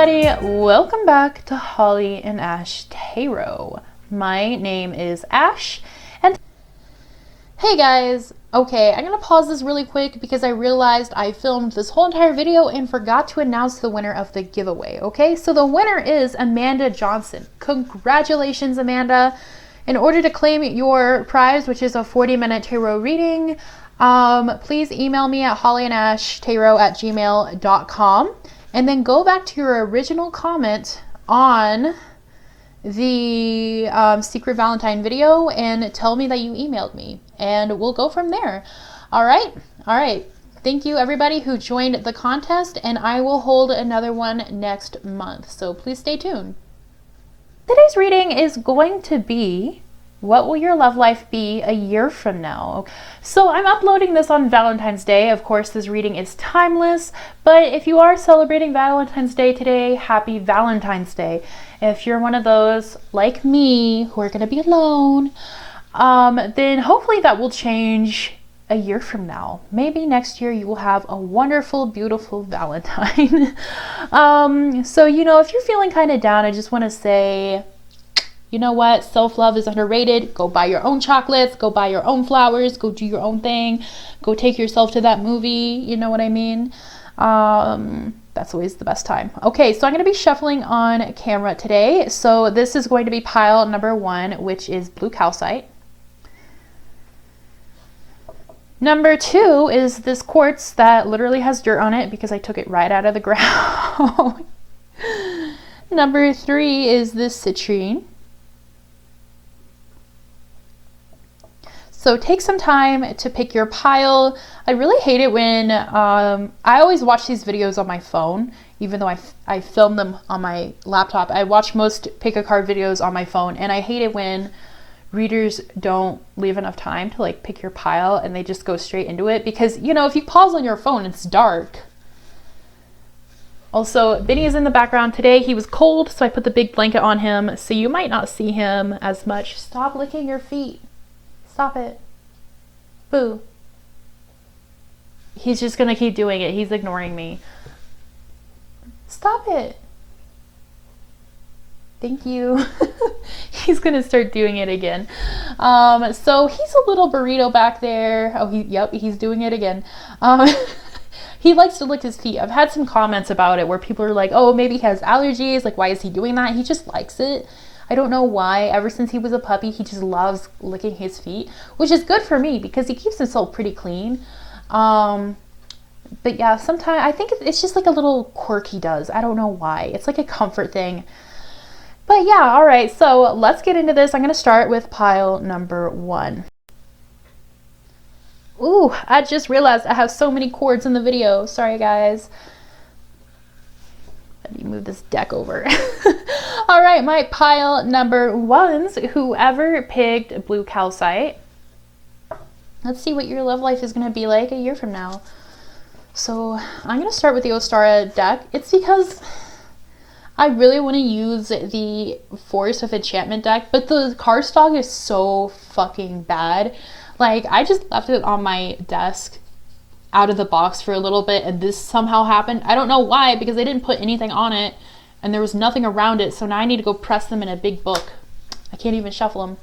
everybody, welcome back to Holly and Ash Tarot. My name is Ash, and hey guys, okay, I'm gonna pause this really quick because I realized I filmed this whole entire video and forgot to announce the winner of the giveaway, okay? So the winner is Amanda Johnson. Congratulations, Amanda. In order to claim your prize, which is a 40-minute tarot reading, please email me at hollyandashtarot@gmail.com. And then go back to your original comment on the Secret Valentine video and tell me that you emailed me. And we'll go from there. All right. Thank you everybody who joined the contest, and I will hold another one next month. So please stay tuned. Today's reading is going to be, what will your love life be a year from now? So I'm uploading this on Valentine's Day. Of course, this reading is timeless, but if you are celebrating Valentine's Day today, happy Valentine's Day. If you're one of those like me who are going to be alone, then hopefully that will change a year from now. Maybe next year you will have a wonderful, beautiful Valentine. So, if you're feeling kind of down, I just want to say, you know what? Self-love is underrated. Go buy your own chocolates. Go buy your own flowers. Go do your own thing. Go take yourself to that movie. You know what I mean? That's always the best time. Okay, so I'm going to be shuffling on camera today. So this is going to be pile number 1, which is blue calcite. Number 2 is this quartz that literally has dirt on it because I took it right out of the ground. Number 3 is this citrine. So take some time to pick your pile. I really hate it when, I always watch these videos on my phone, even though I film them on my laptop. I watch most pick a card videos on my phone, and I hate it when readers don't leave enough time to pick your pile and they just go straight into it, because, if you pause on your phone, it's dark. Also, Benny is in the background today. He was cold, so I put the big blanket on him, so you might not see him as much. Stop licking your feet. Stop it. Boo. He's just gonna keep doing it. He's ignoring me. Stop it. Thank you. He's gonna start doing it again. So he's a little burrito back there. Oh, he's doing it again. He likes to lick his feet. I've had some comments about it where people are like, oh, maybe he has allergies. Why is he doing that? He just likes it. I don't know why. Ever since he was a puppy, he just loves licking his feet, which is good for me because he keeps himself pretty clean. But yeah, sometimes I think it's just a little quirk he does. I don't know why. It's a comfort thing. But yeah, all right. So let's get into this. I'm going to start with pile number 1. Ooh, I just realized I have so many cords in the video. Sorry, guys. Let me move this deck over. All right, my pile number 1s, whoever picked blue calcite. Let's see what your love life is going to be like a year from now. So I'm going to start with the Ostara deck. It's because I really want to use the Forest of Enchantment deck, but the cardstock is so fucking bad. I just left it on my desk out of the box for a little bit, and this somehow happened. I don't know why, because I didn't put anything on it and there was nothing around it, so now I need to go press them in a big book. I can't even shuffle them.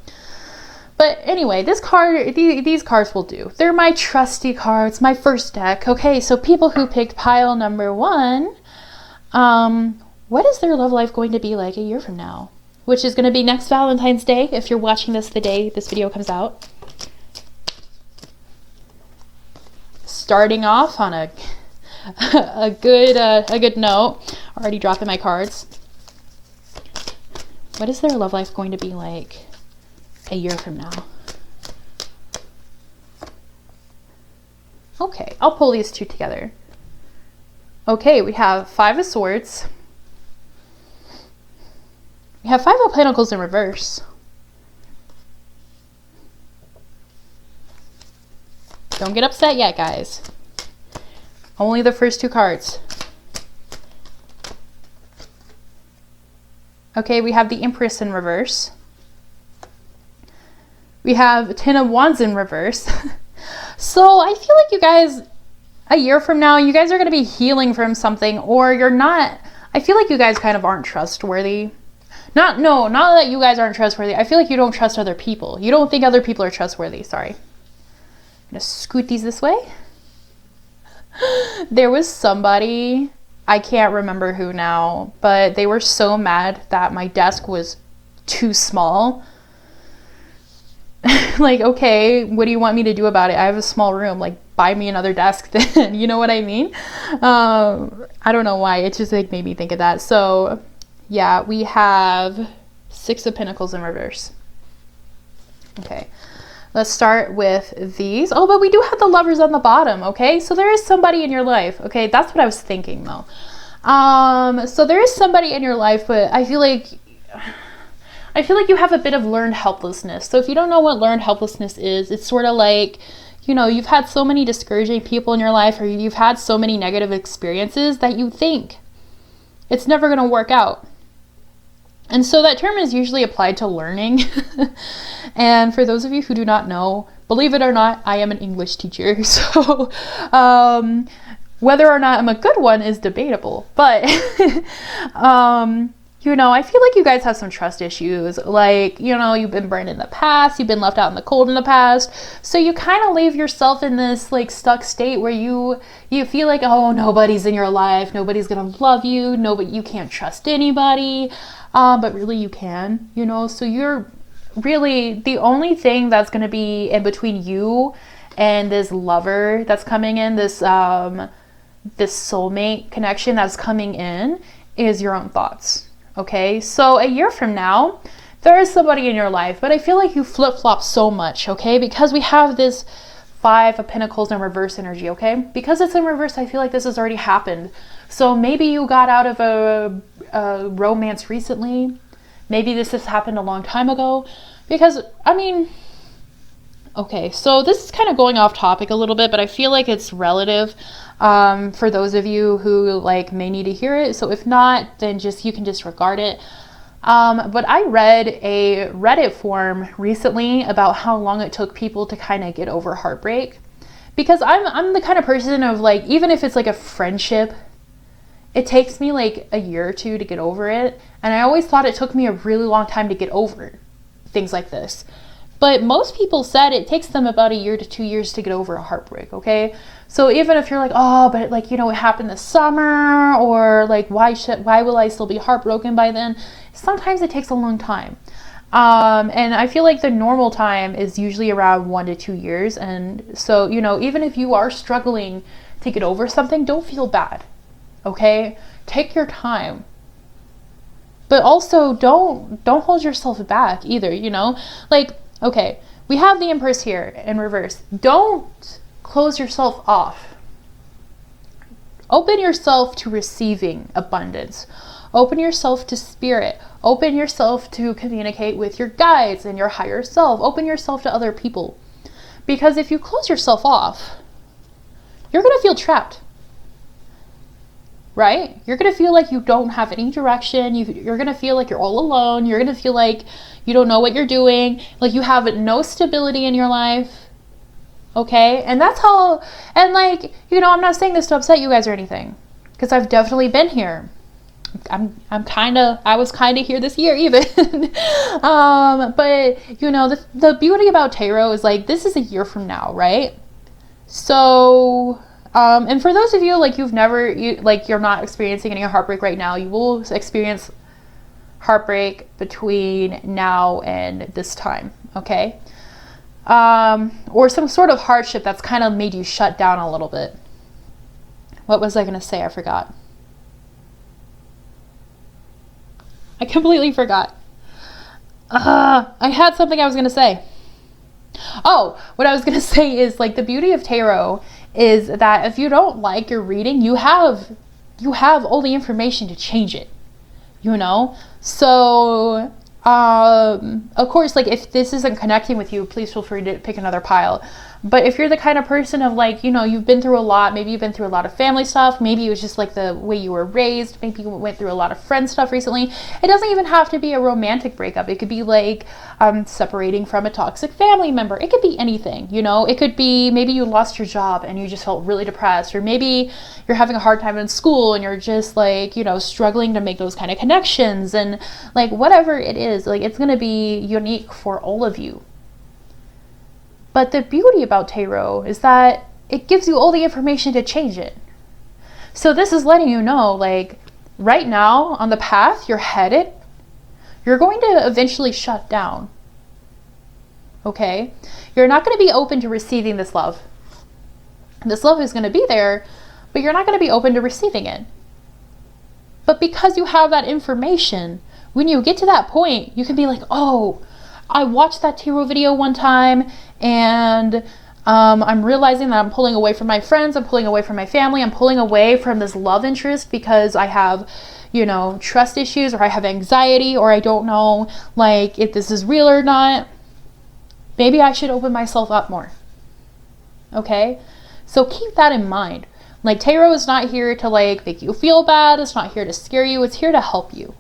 But anyway, these cards will do. They're my trusty cards, my first deck. Okay, so people who picked pile number 1, what is their love life going to be like a year from now? Which is going to be next Valentine's Day, if you're watching this the day this video comes out. Starting off on a good note. Already dropping my cards. What is their love life going to be like a year from now? Okay, I'll pull these two together. Okay, we have 5 of Swords. We have 5 of Pentacles in reverse. Don't get upset yet, guys. Only the first 2 cards. Okay, we have the Empress in reverse. We have 10 of Wands in reverse. So I feel like you guys, a year from now, you guys are going to be healing from something, or you're not. I feel like you guys kind of aren't trustworthy. Not that you guys aren't trustworthy. I feel like you don't trust other people. You don't think other people are trustworthy. Sorry. I'm gonna scoot these this way. There was somebody, I can't remember who now, but they were so mad that my desk was too small. Like, okay, what do you want me to do about it? I have a small room. Like, buy me another desk then. You know what I mean? I don't know why. It just like made me think of that. So yeah, we have 6 of Pentacles in reverse. Okay, let's start with these. Oh, but we do have the Lovers on the bottom. Okay, so there is somebody in your life. Okay, that's what I was thinking though. So there is somebody in your life, but I feel like you have a bit of learned helplessness. So if you don't know what learned helplessness is, it's sort of like, you know, you've had so many discouraging people in your life, or you've had so many negative experiences that you think it's never going to work out. And so that term is usually applied to learning. And for those of you who do not know, believe it or not, I am an English teacher. So whether or not I'm a good one is debatable. But you know, I feel like you guys have some trust issues. Like, you know, you've been burned in the past, you've been left out in the cold in the past. So you kind of leave yourself in this like stuck state where you feel like, oh, nobody's in your life, nobody's gonna love you, you can't trust anybody. But really you can, you know, so you're really the only thing that's gonna be in between you and this lover that's coming in, this soulmate connection that's coming in, is your own thoughts. Okay, so a year from now, there is somebody in your life, but I feel like you flip-flop so much, okay? Because we have this 5 of Pentacles in reverse energy, okay? Because it's in reverse, I feel like this has already happened. So maybe you got out of a romance recently. Maybe this has happened a long time ago. Because, I mean, okay, so this is kind of going off topic a little bit, but I feel like it's relative for those of you who like may need to hear it. So if not, then you can disregard it. But I read a Reddit forum recently about how long it took people to kind of get over heartbreak. Because I'm the kind of person of like, even if it's like a friendship, it takes me like a year or 2 to get over it. And I always thought it took me a really long time to get over things like this. But most people said it takes them about a year to 2 years to get over a heartbreak, okay? So even if you're like, oh, but like, you know, it happened this summer, or like, why will I still be heartbroken by then? Sometimes it takes a long time. And I feel like the normal time is usually around 1 to 2 years. And so, you know, even if you are struggling to get over something, don't feel bad, okay? Take your time. But also don't hold yourself back either, you know? Like, okay, we have the Empress here in reverse. Don't close yourself off. Open yourself to receiving abundance. Open yourself to spirit. Open yourself to communicate with your guides and your higher self. Open yourself to other people. Because if you close yourself off, you're going to feel trapped. Right? You're going to feel like you don't have any direction. You're going to feel like you're all alone. You're going to feel like you don't know what you're doing. Like you have no stability in your life. Okay? And that's how, and like, you know, I'm not saying this to upset you guys or anything. Because I've definitely been here. I was kind of here this year even. But, you know, the beauty about tarot is like, this is a year from now, right? So, and for those of you, like, you're not experiencing any heartbreak right now, you will experience heartbreak between now and this time, okay? Or some sort of hardship that's kind of made you shut down a little bit. What was I going to say? I forgot. I completely forgot. I had something I was going to say. Oh, what I was going to say is, like, the beauty of tarot is that if you don't like your reading, you have all the information to change it, you know? So Of course, like if this isn't connecting with you, please feel free to pick another pile. But if you're the kind of person of like, you know, you've been through a lot, maybe you've been through a lot of family stuff, maybe it was just like the way you were raised, maybe you went through a lot of friend stuff recently. It doesn't even have to be a romantic breakup. It could be like separating from a toxic family member. It could be anything, you know. It could be maybe you lost your job and you just felt really depressed, or maybe you're having a hard time in school and you're just like, you know, struggling to make those kind of connections, and like whatever it is, like it's going to be unique for all of you. But the beauty about tarot is that it gives you all the information to change it. So this is letting you know, like, right now on the path you're headed, you're going to eventually shut down. Okay? You're not going to be open to receiving this love. This love is going to be there, but you're not going to be open to receiving it. But because you have that information, when you get to that point, you can be like, oh, I watched that tarot video one time, and I'm realizing that I'm pulling away from my friends, I'm pulling away from my family, I'm pulling away from this love interest because I have, you know, trust issues, or I have anxiety, or I don't know, like, if this is real or not. Maybe I should open myself up more. Okay? So keep that in mind. Like, tarot is not here to, like, make you feel bad. It's not here to scare you. It's here to help you.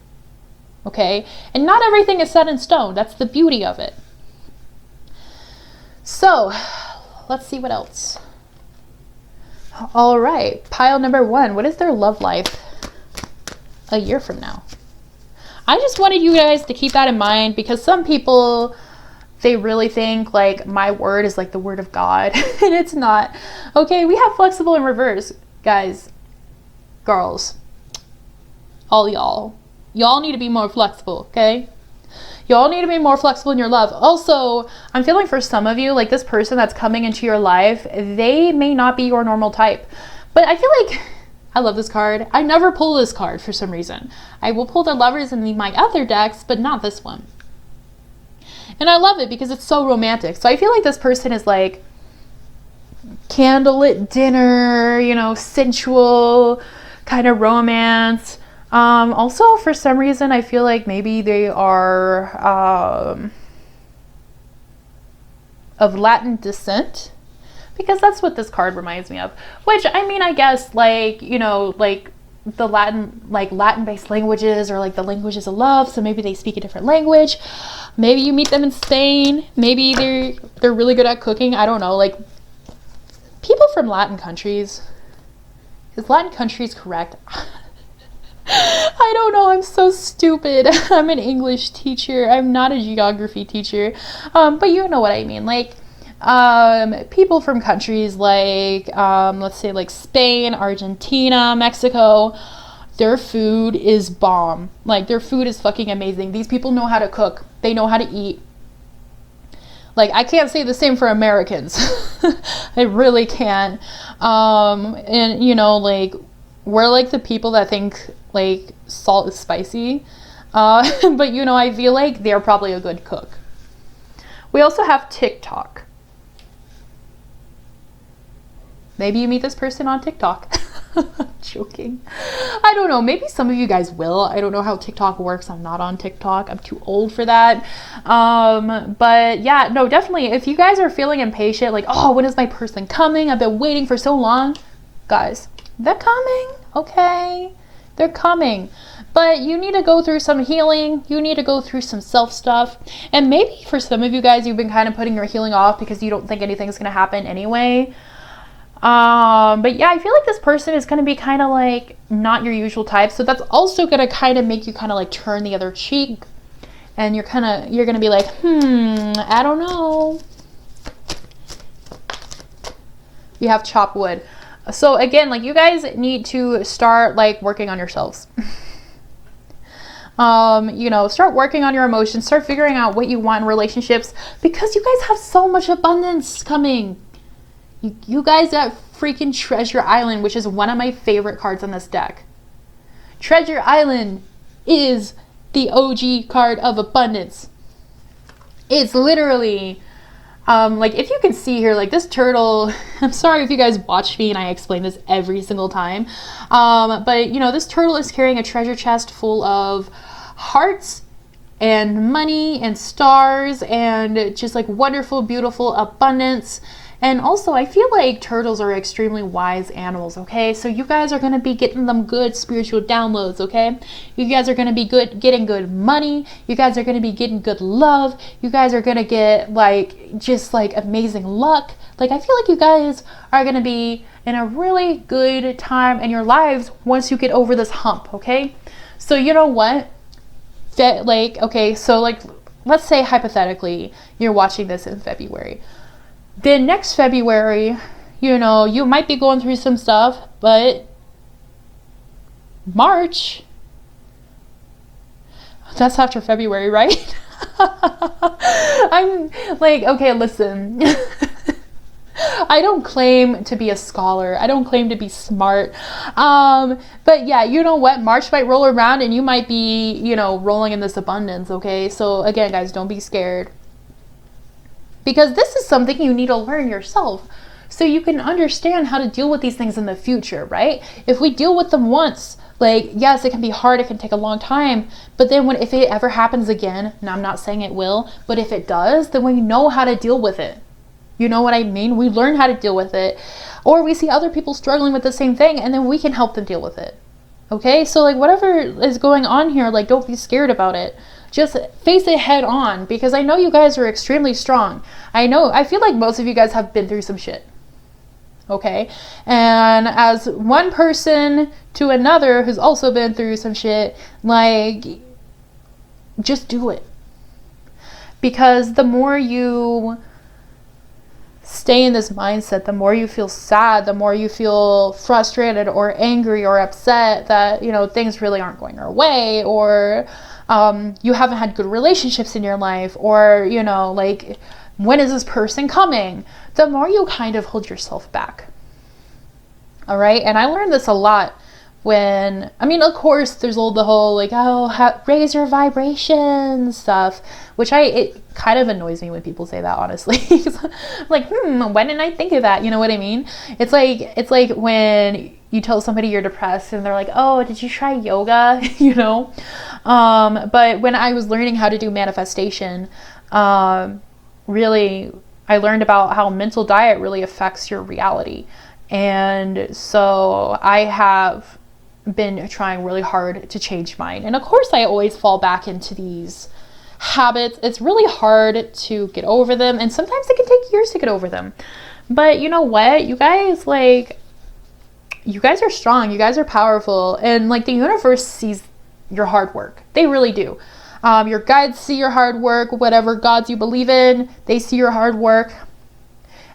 Okay? And not everything is set in stone. That's the beauty of it. So, let's see what else. All right. Pile number 1. What is their love life a year from now? I just wanted you guys to keep that in mind, because some people, they really think like my word is like the word of God, and it's not. Okay, we have flexible and reverse, guys, girls, all y'all need to be more flexible. Okay, y'all need to be more flexible in your love. Also, I'm feeling for some of you, like this person that's coming into your life, they may not be your normal type, but I feel like, I love this card. I never pull this card for some reason. I will pull the lovers in my other decks, but not this one. And I love it because it's so romantic. So I feel like this person is like candlelit dinner, you know, sensual kind of romance. Also, for some reason, I feel like maybe they are of Latin descent, because that's what this card reminds me of. Which, I mean, I guess, like, you know, like the Latin-based languages, or like the languages of love, so maybe they speak a different language. Maybe you meet them in Spain. Maybe they're really good at cooking. I don't know. Like, people from Latin countries. Is Latin countries correct? I don't know. I'm so stupid. I'm an English teacher. I'm not a geography teacher. But you know what I mean. Like, people from countries like, let's say like Spain, Argentina, Mexico, their food is bomb. Like, their food is fucking amazing. These people know how to cook. They know how to eat. Like, I can't say the same for Americans. I really can't. And, you know, like, we're like the people that think, like, salt is spicy. But, you know, I feel like they're probably a good cook. We also have TikTok. Maybe you meet this person on TikTok. Joking. I don't know. Maybe some of you guys will. I don't know how TikTok works. I'm not on TikTok. I'm too old for that. But yeah, no, definitely. If you guys are feeling impatient, like, oh, when is my person coming? I've been waiting for so long. Guys, they're coming. Okay. They're coming. But you need to go through some healing. You need to go through some self stuff. And maybe for some of you guys, you've been kind of putting your healing off because you don't think anything's going to happen anyway. But yeah, I feel like this person is going to be kind of like not your usual type. So that's also going to kind of make you kind of like turn the other cheek. And you're going to be like, I don't know. You have chopped wood. So again, like, you guys need to start like working on yourselves. You know, start working on your emotions, start figuring out what you want in relationships, because you guys have so much abundance coming. You guys got freaking Treasure Island, which is one of my favorite cards on this deck. Treasure Island is the OG card of abundance. It's literally, like, if you can see here, like this turtle, I'm sorry if you guys watch me and I explain this every single time. But you know, this turtle is carrying a treasure chest full of hearts and money and stars and just like wonderful, beautiful abundance. And also, I feel like turtles are extremely wise animals, okay? So you guys are going to be getting them good spiritual downloads, okay? You guys are going to be getting good money. You guys are going to be getting good love. You guys are going to get like just like amazing luck. Like, I feel like you guys are going to be in a really good time in your lives once you get over this hump, okay? So you know what? Like, okay, so like, let's say hypothetically you're watching this in February. Then next February, you know, you might be going through some stuff, but March, that's after February, right? I'm like, okay, listen. I don't claim to be a scholar. I don't claim to be smart. But yeah, you know what? March might roll around and you might be, you know, rolling in this abundance, okay? So again, guys, don't be scared. Because this is something you need to learn yourself so you can understand how to deal with these things in the future, right? If we deal with them once, like, yes, it can be hard, it can take a long time, but then if it ever happens again, and I'm not saying it will, but if it does, then we know how to deal with it. You know what I mean? We learn how to deal with it. Or we see other people struggling with the same thing, and then we can help them deal with it. Okay? So, like, whatever is going on here, like, don't be scared about it. Just face it head on, because I know you guys are extremely strong. I feel like most of you guys have been through some shit. Okay? And as one person to another who's also been through some shit, like, just do it. Because the more you stay in this mindset, the more you feel sad, the more you feel frustrated or angry or upset that, you know, things really aren't going your way, or you haven't had good relationships in your life, or, you know, like, when is this person coming? The more you kind of hold yourself back. All right. And I learned this a lot when, I mean, of course, there's all the whole, like, oh, raise your vibration stuff, which it kind of annoys me when people say that, honestly. Like, when did I think of that? You know what I mean? It's like when you tell somebody you're depressed and they're like, oh, did you try yoga? You know? But when I was learning how to do manifestation, really, I learned about how mental diet really affects your reality. And so I have been trying really hard to change mine. And of course, I always fall back into these habits. It's really hard to get over them, and sometimes it can take years to get over them. But you know what? You guys, like, you guys are strong. You guys are powerful. And like, the universe sees your hard work. They really do. Your guides see your hard work. Whatever gods you believe in, they see your hard work.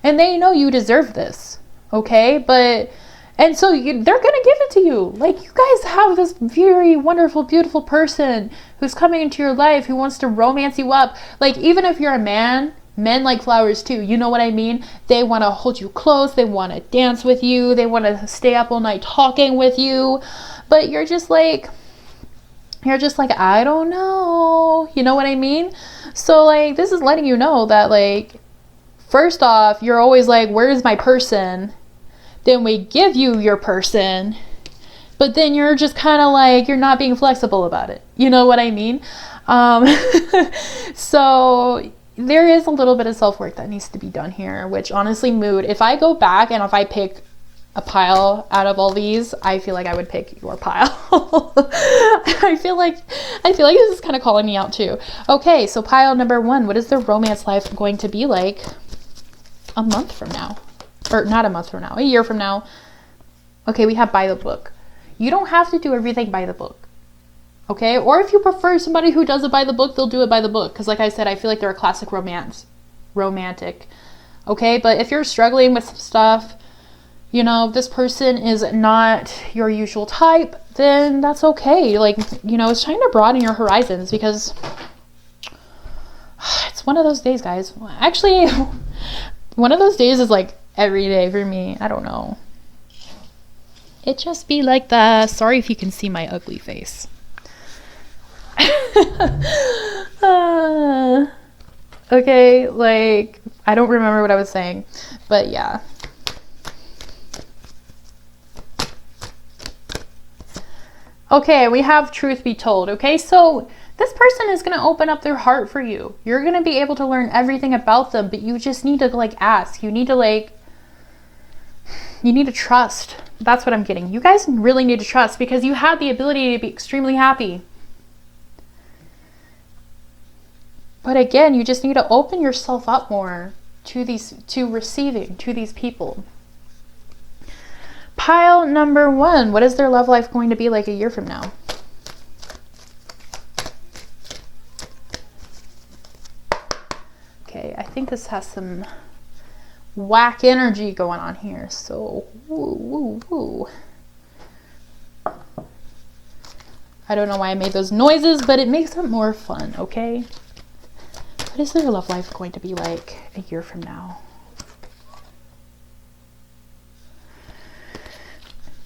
And they know you deserve this. Okay? And so they're going to give it to you. Like, you guys have this very wonderful, beautiful person who's coming into your life, who wants to romance you up. Like, even if you're a man, men like flowers too. You know what I mean? They want to hold you close. They want to dance with you. They want to stay up all night talking with you. But you're just like, I don't know. You know what I mean? So, like, this is letting you know that, like, first off, you're always like, where's my person? Then we give you your person, but then you're just kind of like, you're not being flexible about it. You know what I mean? So there is a little bit of self-work that needs to be done here, which honestly, mood, if I go back and if I pick a pile out of all these, I feel like I would pick your pile. I feel like this is kind of calling me out too. Okay, so pile number 1, what is the romance life going to be like a month from now? Or not a month from now, a year from now. Okay, we have by the book. You don't have to do everything by the book. Okay? Or if you prefer somebody who does it by the book, they'll do it by the book. Because like I said, I feel like they're a classic romantic. Okay? But if you're struggling with some stuff, you know, this person is not your usual type, then that's okay. Like, you know, it's trying to broaden your horizons, because it's one of those days, guys. Actually, one of those days is like every day for me. I don't know. It just be like that. Sorry if you can see my ugly face. Okay, like, I don't remember what I was saying, but yeah. Okay, we have truth be told. Okay, so this person is going to open up their heart for you. You're going to be able to learn everything about them, but you just need to like ask. You need to trust. That's what I'm getting. You guys really need to trust because you have the ability to be extremely happy. But again, you just need to open yourself up more to receiving, to these people. Pile number 1. What is their love life going to be like a year from now? Okay, I think this has some whack energy going on here. So, woo, woo, woo. I don't know why I made those noises, but it makes it more fun, okay? What is their love life going to be like a year from now?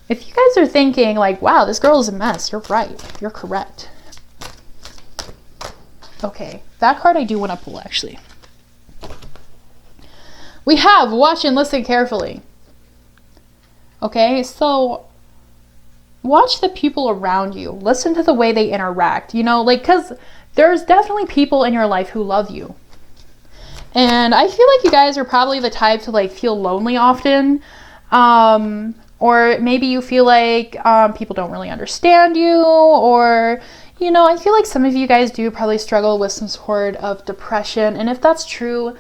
If you guys are thinking like, wow, this girl is a mess, you're right. You're correct. Okay, that card I do want to pull actually. We have watch and listen carefully. Okay, so watch the people around you. Listen to the way they interact, you know, like, because there's definitely people in your life who love you. And I feel like you guys are probably the type to like feel lonely often. Or maybe you feel like people don't really understand you, or, you know, I feel like some of you guys do probably struggle with some sort of depression. And if that's true,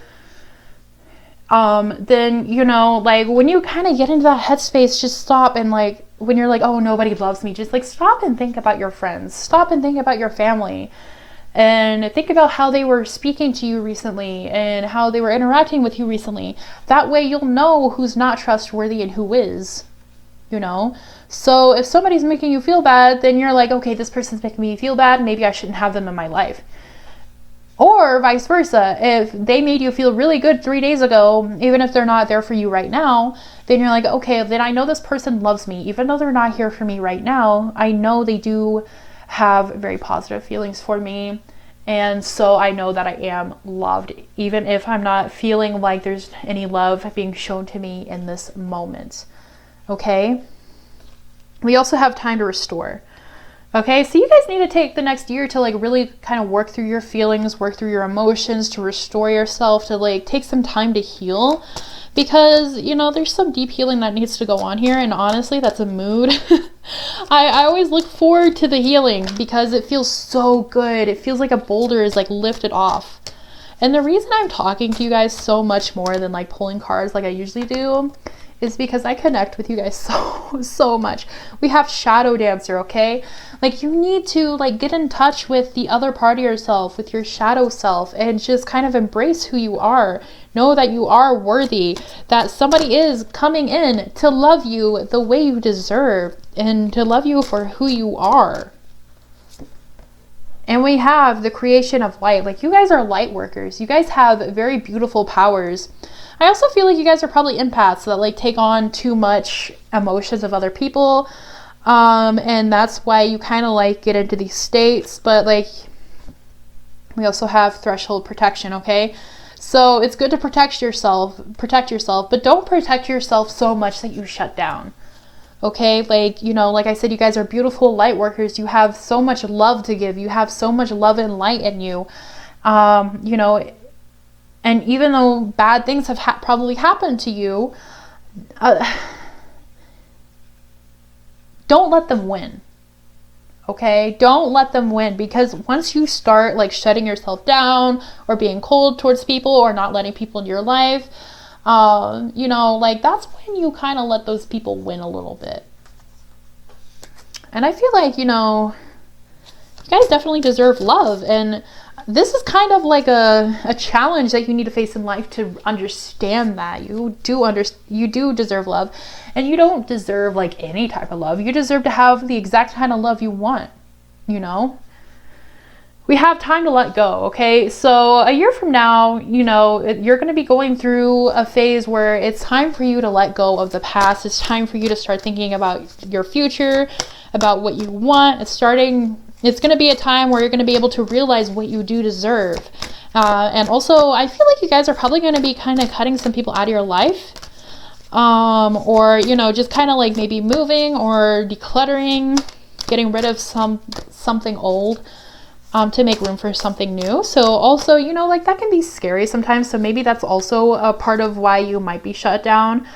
then, you know, like when you kind of get into that headspace, just stop and like, when you're like, oh, nobody loves me, just like stop and think about your friends, stop and think about your family, and think about how they were speaking to you recently and how they were interacting with you recently. That way you'll know who's not trustworthy and who is, you know? So if somebody's making you feel bad, then you're like, okay, this person's making me feel bad, maybe I shouldn't have them in my life. Or vice versa, if they made you feel really good 3 days ago, even if they're not there for you right now, then you're like, okay, then I know this person loves me. Even though they're not here for me right now, I know they do have very positive feelings for me. And so I know that I am loved, even if I'm not feeling like there's any love being shown to me in this moment. Okay? We also have time to restore. Okay, so you guys need to take the next year to like really kind of work through your feelings, work through your emotions, to restore yourself, to like take some time to heal, because, you know, there's some deep healing that needs to go on here. And honestly, that's a mood. I always look forward to the healing because it feels so good. It feels like a boulder is like lifted off. And the reason I'm talking to you guys so much more than like pulling cards like I usually do is because I connect with you guys so much. We have Shadow Dancer, okay? Like, you need to like get in touch with the other part of yourself, with your shadow self, and just kind of embrace who you are. Know that you are worthy, that somebody is coming in to love you the way you deserve and to love you for who you are. And we have the creation of light. Like, you guys are light workers. You guys have very beautiful powers. I also feel like you guys are probably empaths that like take on too much emotions of other people. And that's why you kind of like get into these states. But like, we also have threshold protection, okay? So it's good to protect yourself, but don't protect yourself so much that you shut down. Okay, like, you know, like I said, you guys are beautiful light workers. You have so much love to give. You have so much love and light in you. You know, and even though bad things have probably happened to you, don't let them win. Okay, don't let them win, because once you start like shutting yourself down or being cold towards people or not letting people into your life, you know, like that's when you kind of let those people win a little bit. And I feel like, you know, you guys definitely deserve love, and this is kind of like a challenge that you need to face in life, to understand that you do deserve love, and you don't deserve like any type of love. You deserve to have the exact kind of love you want, you know? We have time to let go, okay? So a year from now, you know, you're going to be going through a phase where it's time for you to let go of the past. It's time for you to start thinking about your future, about what you want. It's going to be a time where you're going to be able to realize what you do deserve. And also, I feel like you guys are probably going to be kind of cutting some people out of your life. Or, you know, just kind of like maybe moving or decluttering, getting rid of something old. to make room for something new. So also, you know, like that can be scary sometimes. So maybe that's also a part of why you might be shut down.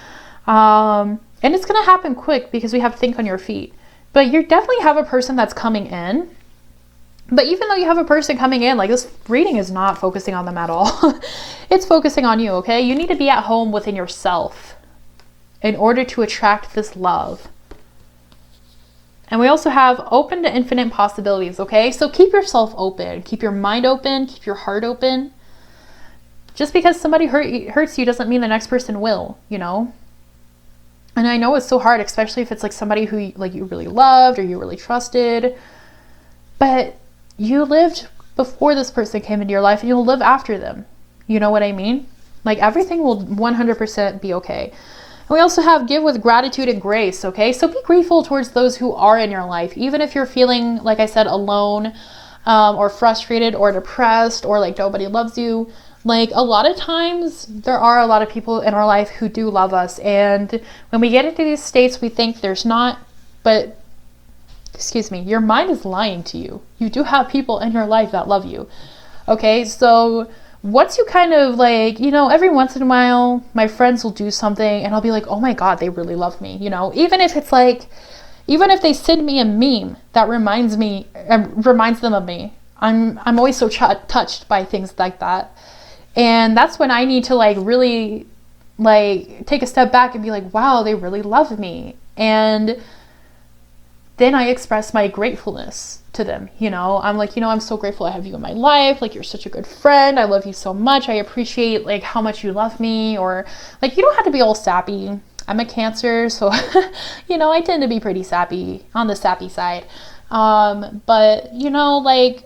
And it's going to happen quick because we have to think on your feet. But you definitely have a person that's coming in. But even though you have a person coming in, like this reading is not focusing on them at all. It's focusing on you, okay? You need to be at home within yourself in order to attract this love. And we also have open to infinite possibilities, okay? So keep yourself open. Keep your mind open. Keep your heart open. Just because somebody hurts you doesn't mean the next person will, you know? And I know it's so hard, especially if it's like somebody who like you really loved or you really trusted. But you lived before this person came into your life and you'll live after them. You know what I mean? Like everything will 100% be okay. And we also have give with gratitude and grace, okay? So be grateful towards those who are in your life. Even if you're feeling, like I said, alone or frustrated or depressed or like nobody loves you. Like a lot of times there are a lot of people in our life who do love us. And when we get into these states, we think there's not, but excuse me, your mind is lying to you. You do have people in your life that love you. Okay, so once you kind of like, you know, every once in a while, my friends will do something and I'll be like, oh my God, they really love me. You know, even if it's like, even if they send me a meme that reminds them of me, I'm always so touched by things like that. And that's when I need to like really like take a step back and be like, wow, they really love me. And then I express my gratefulness to them. You know, I'm like, you know, I'm so grateful I have you in my life. Like, you're such a good friend. I love you so much. I appreciate like how much you love me. Or like, you don't have to be all sappy. I'm a Cancer, so, you know, I tend to be pretty sappy, on the sappy side. But, you know, like,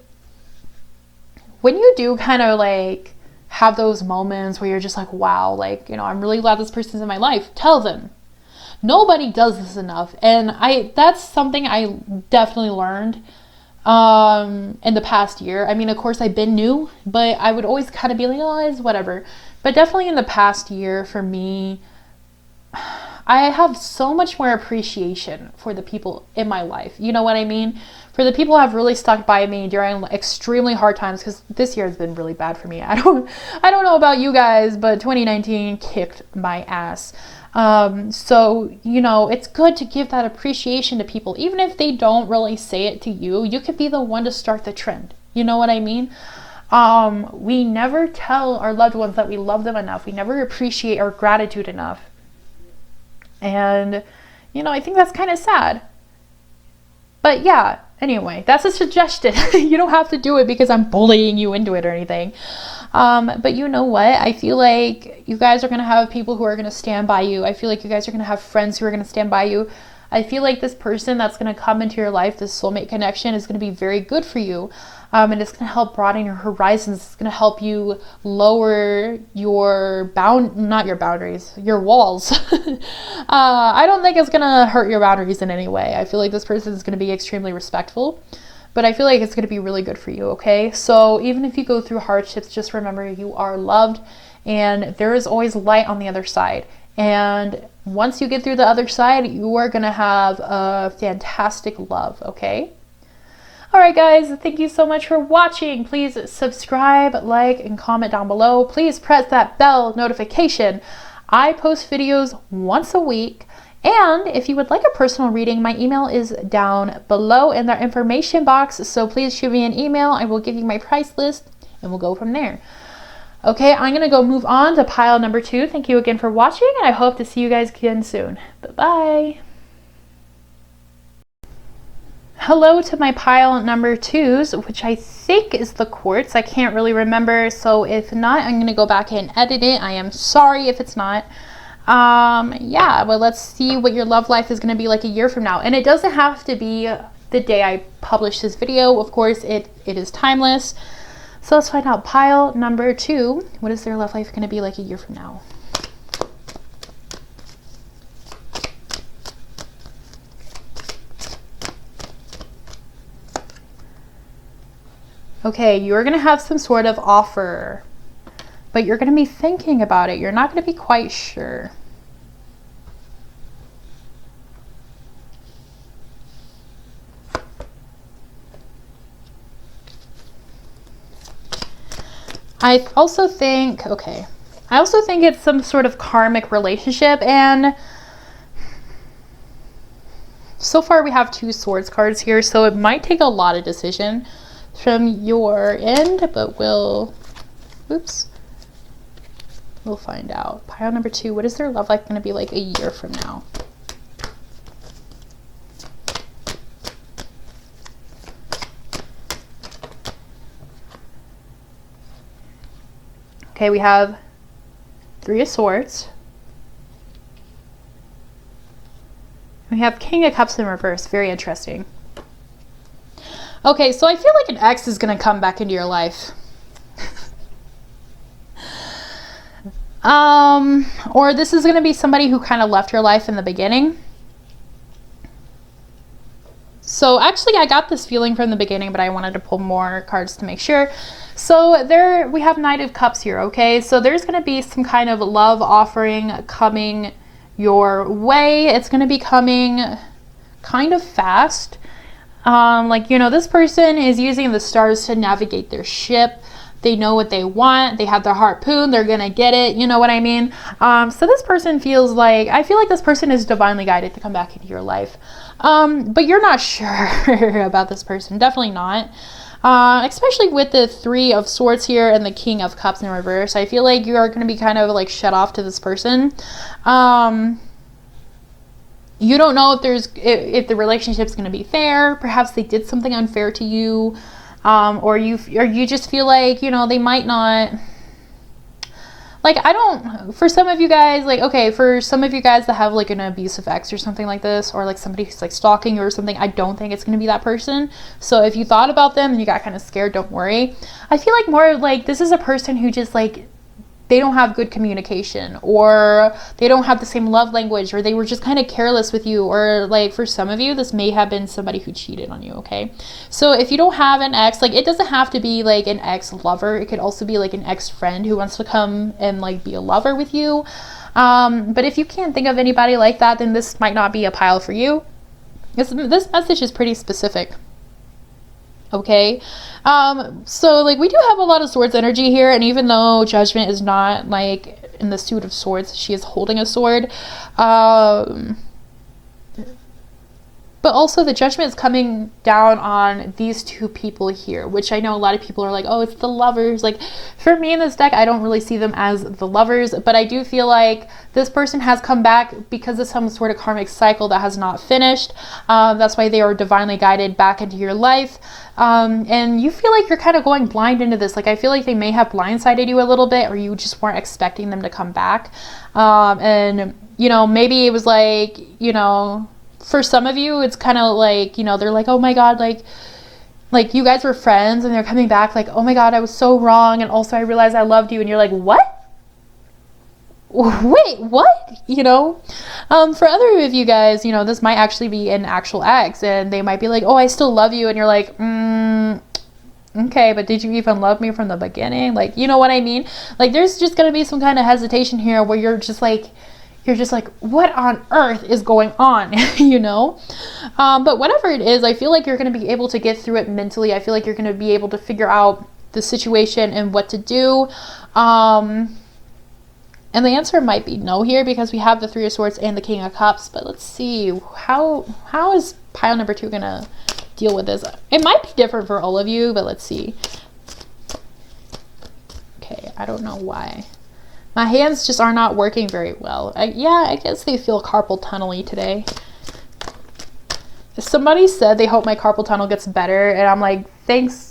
when you do kind of like have those moments where you're just like, wow, like, you know, I'm really glad this person's in my life, tell them. Nobody does this enough. And that's something I definitely learned in the past year. I mean, of course I've been new, but I would always kind of be like, oh, it's whatever. But definitely in the past year for me, I have so much more appreciation for the people in my life. You know what I mean? For the people who have really stuck by me during extremely hard times, because this year has been really bad for me. I don't know about you guys, but 2019 kicked my ass. So, you know, it's good to give that appreciation to people, even if they don't really say it to you. You could be the one to start the trend. You know what I mean? We never tell our loved ones that we love them enough. We never appreciate our gratitude enough. And, you know, I think that's kind of sad. But yeah, anyway, that's a suggestion. You don't have to do it because I'm bullying you into it or anything. But you know what? I feel like you guys are going to have people who are going to stand by you. I feel like you guys are going to have friends who are going to stand by you. I feel like this person that's going to come into your life, this soulmate connection, is going to be very good for you. And it's going to help broaden your horizons. It's going to help you lower your not your boundaries, your walls. I don't think it's going to hurt your boundaries in any way. I feel like this person is going to be extremely respectful. But I feel like it's going to be really good for you, okay? So even if you go through hardships, just remember you are loved and there is always light on the other side. And once you get through the other side, you are going to have a fantastic love, okay? All right, guys, thank you so much for watching. Please subscribe, like, and comment down below. Please press that bell notification. I post videos once a week. And if you would like a personal reading, my email is down below in the information box. So please shoot me an email. I will give you my price list and we'll go from there. Okay, I'm going to go move on to pile number 2. Thank you again for watching, and I hope to see you guys again soon. Bye-bye. Hello to my pile number 2s, which I think is the quartz. I can't really remember. So if not, I'm going to go back and edit it. I am sorry if it's not. Yeah, but let's see what your love life is going to be like a year from now. And it doesn't have to be the day I publish this video. Of course, it is timeless. So let's find out pile number 2. What is their love life going to be like a year from now? Okay, you're going to have some sort of offer, but you're going to be thinking about it. You're not going to be quite sure. I also think, okay, I also think it's some sort of karmic relationship, and so far we have 2 swords cards here, so it might take a lot of decision from your end, but we'll find out. Pile number 2, what is their love life going to be like a year from now? Okay, we have 3 of Swords. We have King of Cups in reverse. Very interesting. Okay, so I feel like an ex is going to come back into your life. Or this is going to be somebody who kind of left your life in the beginning. So actually I got this feeling from the beginning, but I wanted to pull more cards to make sure. So there we have Knight of Cups here, okay? So there's going to be some kind of love offering coming your way. It's going to be coming kind of fast. Like, you know, this person is using the stars to navigate their ship. They know what they want. They have their harpoon. They're going to get it. You know what I mean? So this person feels like, I feel like this person is divinely guided to come back into your life. But you're not sure about this person. Definitely not. Especially with the 3 of Swords here and the King of Cups in reverse. I feel like you are going to be kind of like shut off to this person. You don't know if the relationship's going to be fair. Perhaps they did something unfair to you. Or you just feel like, you know, they might not, like, for some of you guys, like, okay, for some of you guys that have like an abusive ex or something like this, or like somebody who's like stalking you or something, I don't think it's going to be that person. So if you thought about them and you got kind of scared, don't worry. I feel like more like this is a person who just like, they don't have good communication, or they don't have the same love language, or they were just kind of careless with you, or like for some of you this may have been somebody who cheated on you. Okay, so if you don't have an ex, like it doesn't have to be like an ex-lover, it could also be like an ex-friend who wants to come and like be a lover with you. But if you can't think of anybody like that, then this might not be a pile for you. This message is pretty specific. Okay, so like we do have a lot of Swords energy here, and even though Judgment is not like in the suit of Swords, she is holding a sword. But also the Judgment is coming down on these 2 people here, which I know a lot of people are like, oh, it's the lovers. Like for me in this deck, I don't really see them as the lovers, but I do feel like this person has come back because of some sort of karmic cycle that has not finished. That's why they are divinely guided back into your life. And you feel like you're kind of going blind into this. Like I feel like they may have blindsided you a little bit, or you just weren't expecting them to come back. And you know, maybe it was like, you know, for some of you, it's kind of like, you know, they're like, oh my God, like you guys were friends and they're coming back like, oh my God, I was so wrong. And also I realized I loved you. And you're like, what? Wait, what? You know, for other of you guys, you know, this might actually be an actual ex, and they might be like, oh, I still love you. And you're like, okay, but did you even love me from the beginning? Like, you know what I mean? Like there's just going to be some kind of hesitation here where you're just like, what on earth is going on? You know? But whatever it is, I feel like you're going to be able to get through it mentally. I feel like you're going to be able to figure out the situation and what to do. And the answer might be no here, because we have the 3 of Swords and the King of Cups. But let's see, how is pile number 2 going to deal with this? It might be different for all of you, but let's see. Okay, I don't know why. My hands just are not working very well. Yeah, I guess they feel carpal tunnel-y today. Somebody said they hope my carpal tunnel gets better, and I'm like, thanks.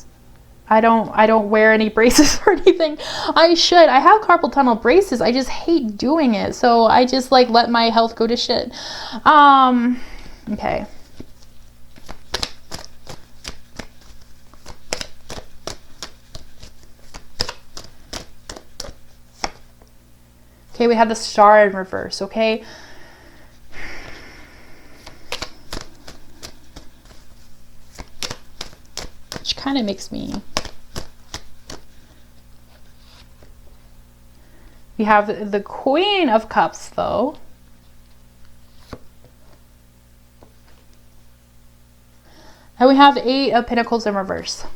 I don't wear any braces or anything. I should. I have carpal tunnel braces. I just hate doing it. So I just like let my health go to shit. Okay. Okay, we have the Star in reverse, okay? Which kind of makes me... We have the Queen of Cups, though. And we have the 8 of Pentacles in reverse.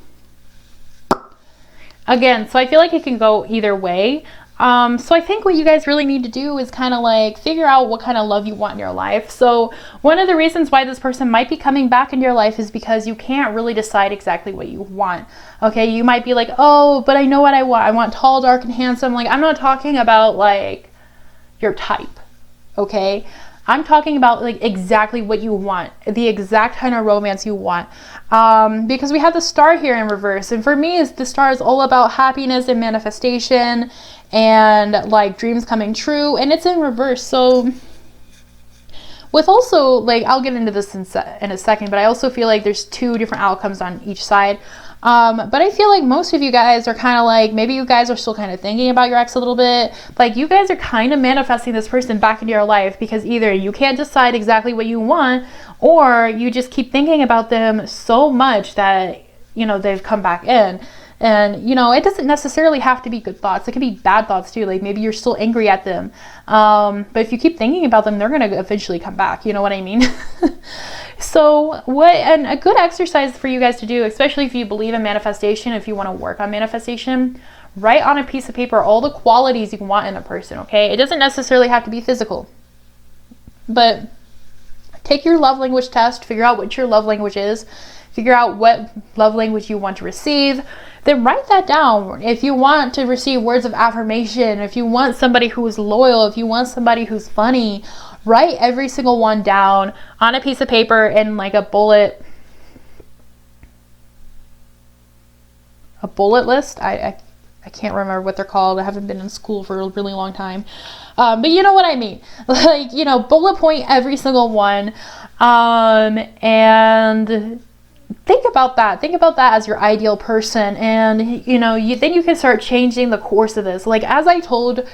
Again, so I feel like it can go either way. So I think what you guys really need to do is kind of like figure out what kind of love you want in your life. So one of the reasons why this person might be coming back into your life is because you can't really decide exactly what you want. Okay, you might be like, oh, but I know what I want. I want tall, dark, and handsome. Like, I'm not talking about like your type. Okay, I'm talking about like exactly what you want, the exact kind of romance you want. Because we have the star here in reverse, and for me, the star is all about happiness and manifestation and like dreams coming true, and it's in reverse. So with also, like, I'll get into this in a second, but I also feel like there's two different outcomes on each side. But I feel like most of you guys are kind of like, maybe you guys are still kind of thinking about your ex a little bit. Like, you guys are kind of manifesting this person back into your life because either you can't decide exactly what you want, or you just keep thinking about them so much that, you know, they've come back in. And, you know, it doesn't necessarily have to be good thoughts. It can be bad thoughts too. Like, maybe you're still angry at them. But if you keep thinking about them, they're going to eventually come back. You know what I mean? So and a good exercise for you guys to do, especially if you believe in manifestation, if you want to work on manifestation, write on a piece of paper all the qualities you want in a person, okay? It doesn't necessarily have to be physical. But take your love language test, figure out what your love language is, figure out what love language you want to receive, then write that down. If you want to receive words of affirmation, if you want somebody who is loyal, if you want somebody who's funny, write every single one down on a piece of paper in like a bullet list. I can't remember what they're called. I haven't been in school for a really long time. But you know what I mean. Like, you know, bullet point every single one. And think about that. Think about that as your ideal person. And, you know, then you can start changing the course of this. Like, as I told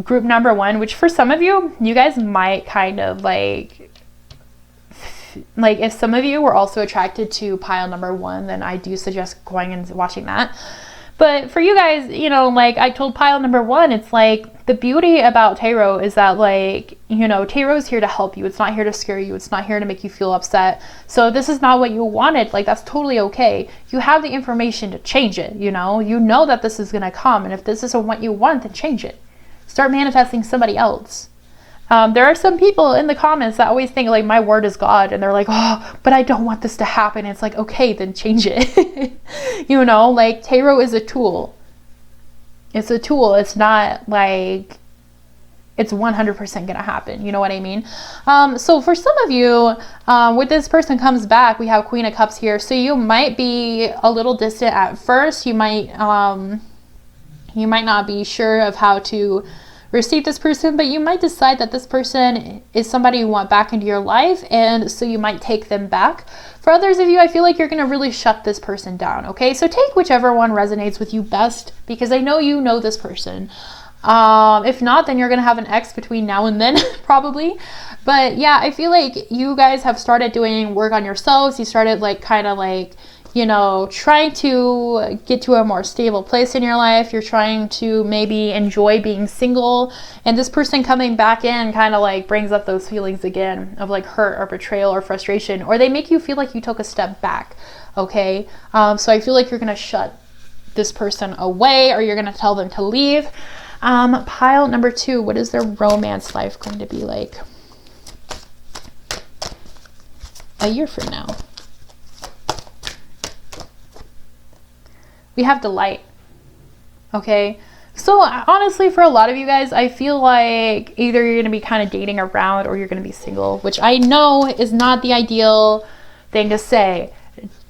group number 1, which for some of you guys might kind of like if some of you were also attracted to pile number 1, then I do suggest going and watching that. But for you guys, you know, like I told pile number 1, it's like the beauty about tarot is that, like, you know, tarot is here to help you. It's not here to scare you. It's not here to make you feel upset. So this is not what you wanted. Like, that's totally okay. You have the information to change it. You know that this is going to come. And if this isn't what you want, then change it. Start manifesting somebody else. There are some people in the comments that always think like my word is God, and they're like, oh, but I don't want this to happen. It's like, okay, then change it. You know, like tarot is a tool. It's a tool. It's not like it's 100% going to happen. You know what I mean? So for some of you, when this person comes back, we have Queen of Cups here. So you might be a little distant at first. You might not be sure of how to receive this person, but you might decide that this person is somebody you want back into your life, and so you might take them back. For others of you, I feel like you're going to really shut this person down, okay? So take whichever one resonates with you best, because I know you know this person. If not, then you're going to have an ex between now and then, probably. But yeah, I feel like you guys have started doing work on yourselves. You started like kind of like, you know, trying to get to a more stable place in your life. You're trying to maybe enjoy being single, and this person coming back in kind of like brings up those feelings again of like hurt or betrayal or frustration, or they make you feel like you took a step back, okay? So I feel like you're gonna shut this person away, or you're gonna tell them to leave. Pile number 2, what is their romance life going to be like a year from now? We have delight. Okay. So honestly, for a lot of you guys, I feel like either you're going to be kind of dating around or you're going to be single, which I know is not the ideal thing to say.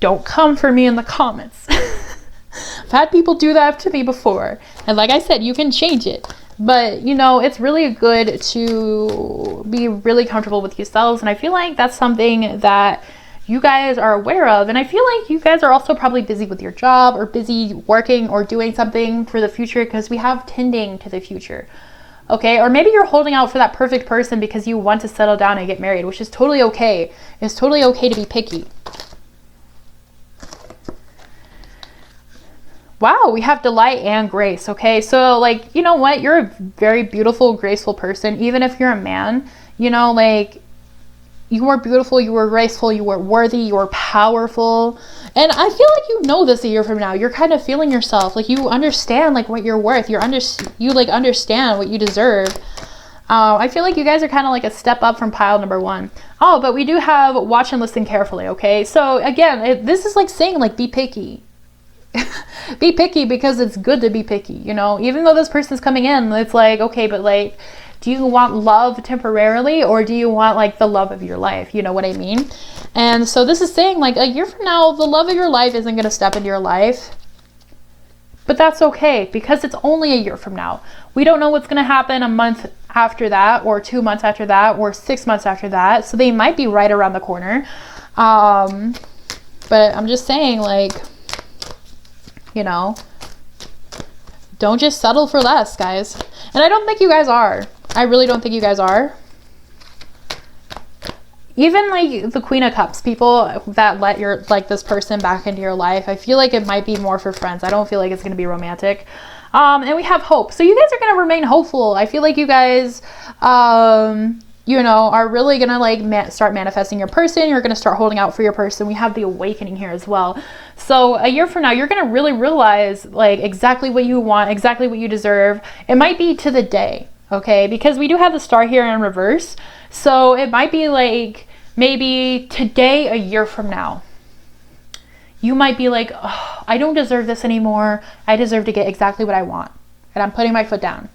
Don't come for me in the comments. I've had people do that to me before. And like I said, you can change it. But, you know, it's really good to be really comfortable with yourselves. And I feel like that's something that you guys are aware of. And I feel like you guys are also probably busy with your job or busy working or doing something for the future, because we have tending to the future. Okay, or maybe you're holding out for that perfect person because you want to settle down and get married, which is totally okay. It's totally okay to be picky. Wow, we have delight and grace. Okay, so like, you know what? You're a very beautiful, graceful person. Even if you're a man, you know, like, You are beautiful, you are graceful, you are worthy, you are powerful. And I feel like you know this a year from now. You're kind of feeling yourself. Like you understand like what you're worth. You like understand what you deserve. I feel like you guys are kind of like a step up from pile number 1. Oh, but we do have watch and listen carefully, okay? So again, this is like saying like be picky. Be picky because it's good to be picky, you know? Even though this person's coming in, it's like, okay, but like, do you want love temporarily or do you want like the love of your life? You know what I mean? And so this is saying like a year from now, the love of your life isn't going to step into your life. But that's okay because it's only a year from now. We don't know what's going to happen a month after that or 2 months after that or 6 months after that. So they might be right around the corner. But I'm just saying like, you know, don't just settle for less, guys. And I don't think you guys are. I really don't think you guys are. Even like the Queen of Cups, people that let your like this person back into your life, I feel like it might be more for friends. I don't feel like it's going to be romantic. And we have hope. So you guys are going to remain hopeful. I feel like you guys, you know, are really going to like start manifesting your person. You're going to start holding out for your person. We have the awakening here as well. So a year from now, you're going to really realize like exactly what you want, exactly what you deserve. It might be to the day. Okay, because we do have the star here in reverse. So it might be like maybe today, a year from now, you might be like, oh, I don't deserve this anymore. I deserve to get exactly what I want. And I'm putting my foot down,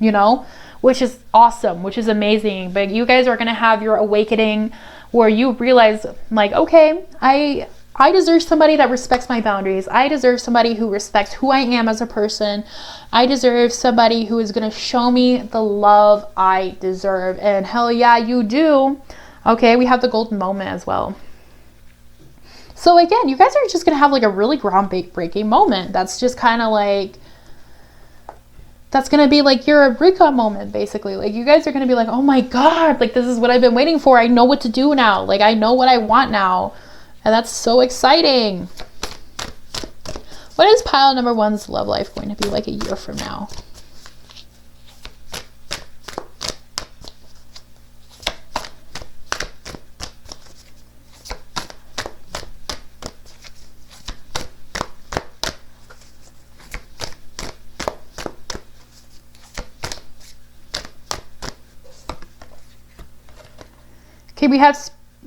you know, which is awesome, which is amazing. But you guys are going to have your awakening where you realize like, okay, I deserve somebody that respects my boundaries. I deserve somebody who respects who I am as a person. I deserve somebody who is going to show me the love I deserve. And hell yeah, you do. Okay, we have the golden moment as well. So again, you guys are just going to have like a really groundbreaking moment. That's just kind of like, that's going to be like your eureka moment, basically. Like you guys are going to be like, oh my God, like this is what I've been waiting for. I know what to do now. Like I know what I want now. And that's so exciting. What is pile number 1's love life going to be like a year from now? Okay,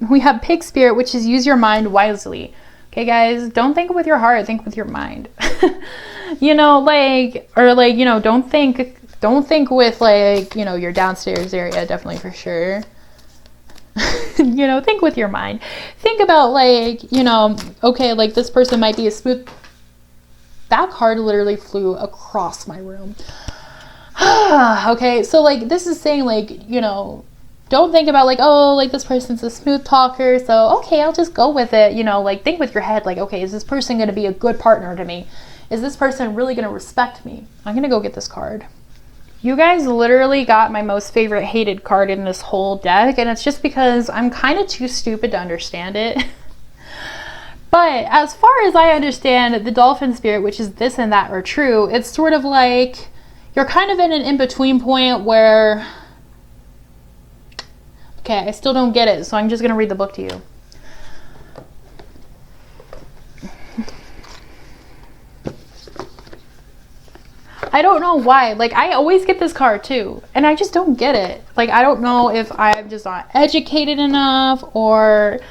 we have pig spirit, which is use your mind wisely. Okay, guys, don't think with your heart, think with your mind. You know, like, or like, you know, don't think with like, you know, your downstairs area, definitely for sure. You know, think with your mind. Think about like, you know, okay, like this person might be a smooth. That card literally flew across my room. Okay, so like this is saying like, you know, don't think about like, oh, like this person's a smooth talker, so okay, I'll just go with it. You know, like think with your head, like, okay, is this person going to be a good partner to me? Is this person really going to respect me? I'm going to go get this card. You guys literally got my most favorite hated card in this whole deck, and it's just because I'm kind of too stupid to understand it. But as far as I understand, the dolphin spirit, which is this and that are true, it's sort of like you're kind of in an in-between point where... Okay, I still don't get it, so I'm just going to read the book to you. I don't know why. Like, I always get this card, too. And I just don't get it. Like, I don't know if I'm just not educated enough or...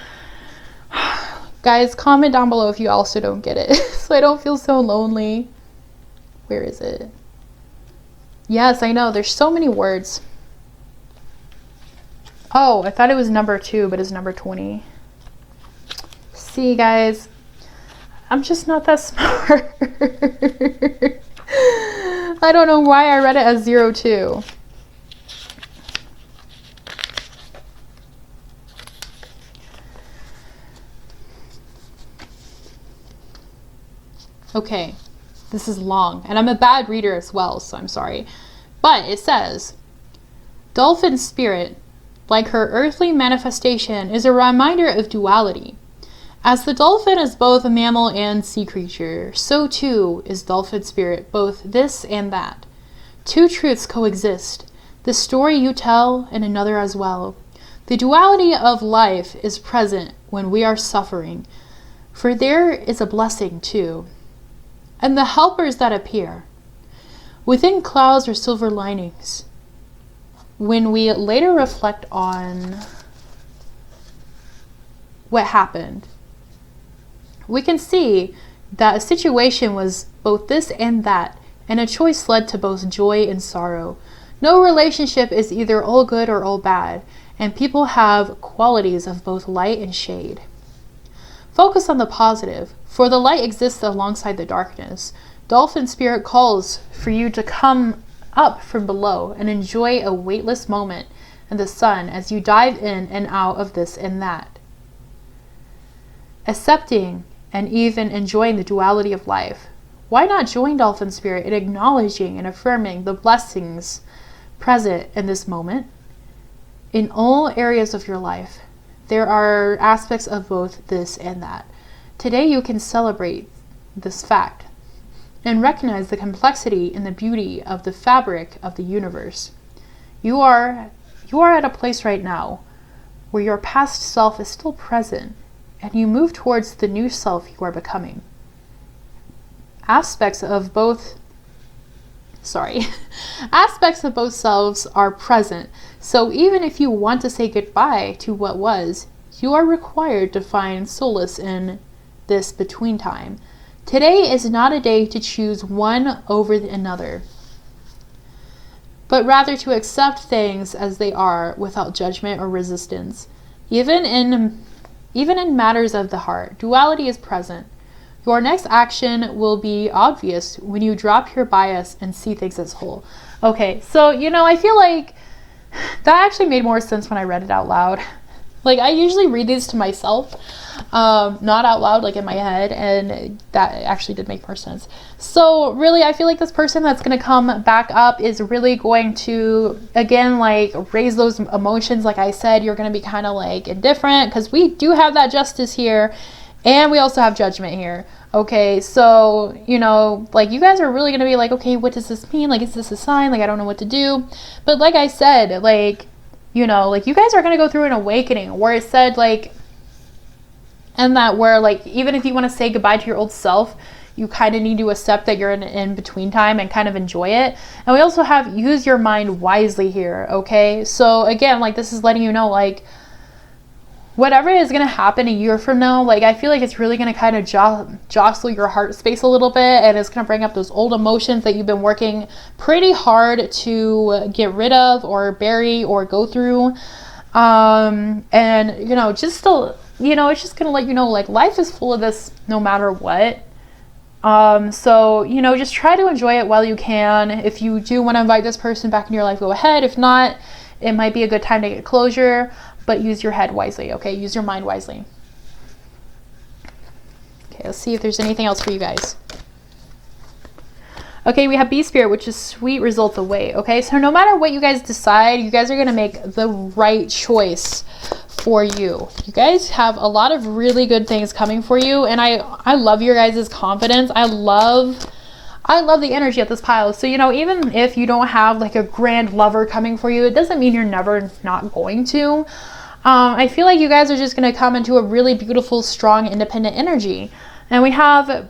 Guys, comment down below if you also don't get it. So I don't feel so lonely. Where is it? Yes, I know. There's so many words. Oh, I thought it was number 2, but it's number 20. See, guys, I'm just not that smart. I don't know why I read it as 02. Okay, this is long, and I'm a bad reader as well, so I'm sorry. But it says, Dolphin spirit, like her earthly manifestation, is a reminder of duality. As the dolphin is both a mammal and sea creature, so too is dolphin spirit, both this and that. Two truths coexist, the story you tell and another as well. The duality of life is present when we are suffering, for there is a blessing too. And the helpers that appear. Within clouds are silver linings. When we later reflect on what happened, we can see that a situation was both this and that, and a choice led to both joy and sorrow. No relationship is either all good or all bad, and people have qualities of both light and shade. Focus on the positive, for the light exists alongside the darkness. Dolphin Spirit calls for you to come up from below and enjoy a weightless moment in the sun as you dive in and out of this and that. Accepting and even enjoying the duality of life. Why not join Dolphin Spirit in acknowledging and affirming the blessings present in this moment? In all areas of your life, there are aspects of both this and that. Today you can celebrate this fact and recognize the complexity and the beauty of the fabric of the universe. You are at a place right now where your past self is still present, and you move towards the new self you are becoming. Aspects of both selves are present. So even if you want to say goodbye to what was, you are required to find solace in this between time. Today is not a day to choose one over another, but rather to accept things as they are without judgment or resistance. Even in matters of the heart, duality is present. Your next action will be obvious when you drop your bias and see things as whole. Okay, so, I feel like that actually made more sense when I read it out loud. Like, I usually read these to myself, not out loud, like in my head, and that actually did make more sense. So really, I feel like this person that's going to come back up is really going to, again, like raise those emotions. Like I said, you're going to be kind of like indifferent, because we do have that justice here, and we also have judgment here. Okay, so, like you guys are really going to be like, okay, what does this mean? Like, is this a sign? Like, I don't know what to do. But like I said, like, like you guys are going to go through an awakening where it said like, and that where like, even if you want to say goodbye to your old self, you kind of need to accept that you're in an in-between time and kind of enjoy it. And we also have use your mind wisely here. Okay. So again, like this is letting you know, like whatever is going to happen a year from now, like I feel like it's really going to kind of jostle your heart space a little bit, and it's going to bring up those old emotions that you've been working pretty hard to get rid of or bury or go through. And just to, it's just going to let you know, like life is full of this no matter what. So, just try to enjoy it while you can. If you do want to invite this person back into your life, go ahead. If not, it might be a good time to get closure. But use your head wisely, okay? Use your mind wisely. Okay, let's see if there's anything else for you guys. Okay, we have Bee Spirit, which is sweet results away. Okay, so no matter what you guys decide, you guys are going to make the right choice for you. You guys have a lot of really good things coming for you, and I love your guys' confidence. I love the energy of this pile. So, even if you don't have like a grand lover coming for you, it doesn't mean you're never not going to. I feel like you guys are just going to come into a really beautiful, strong, independent energy. And we have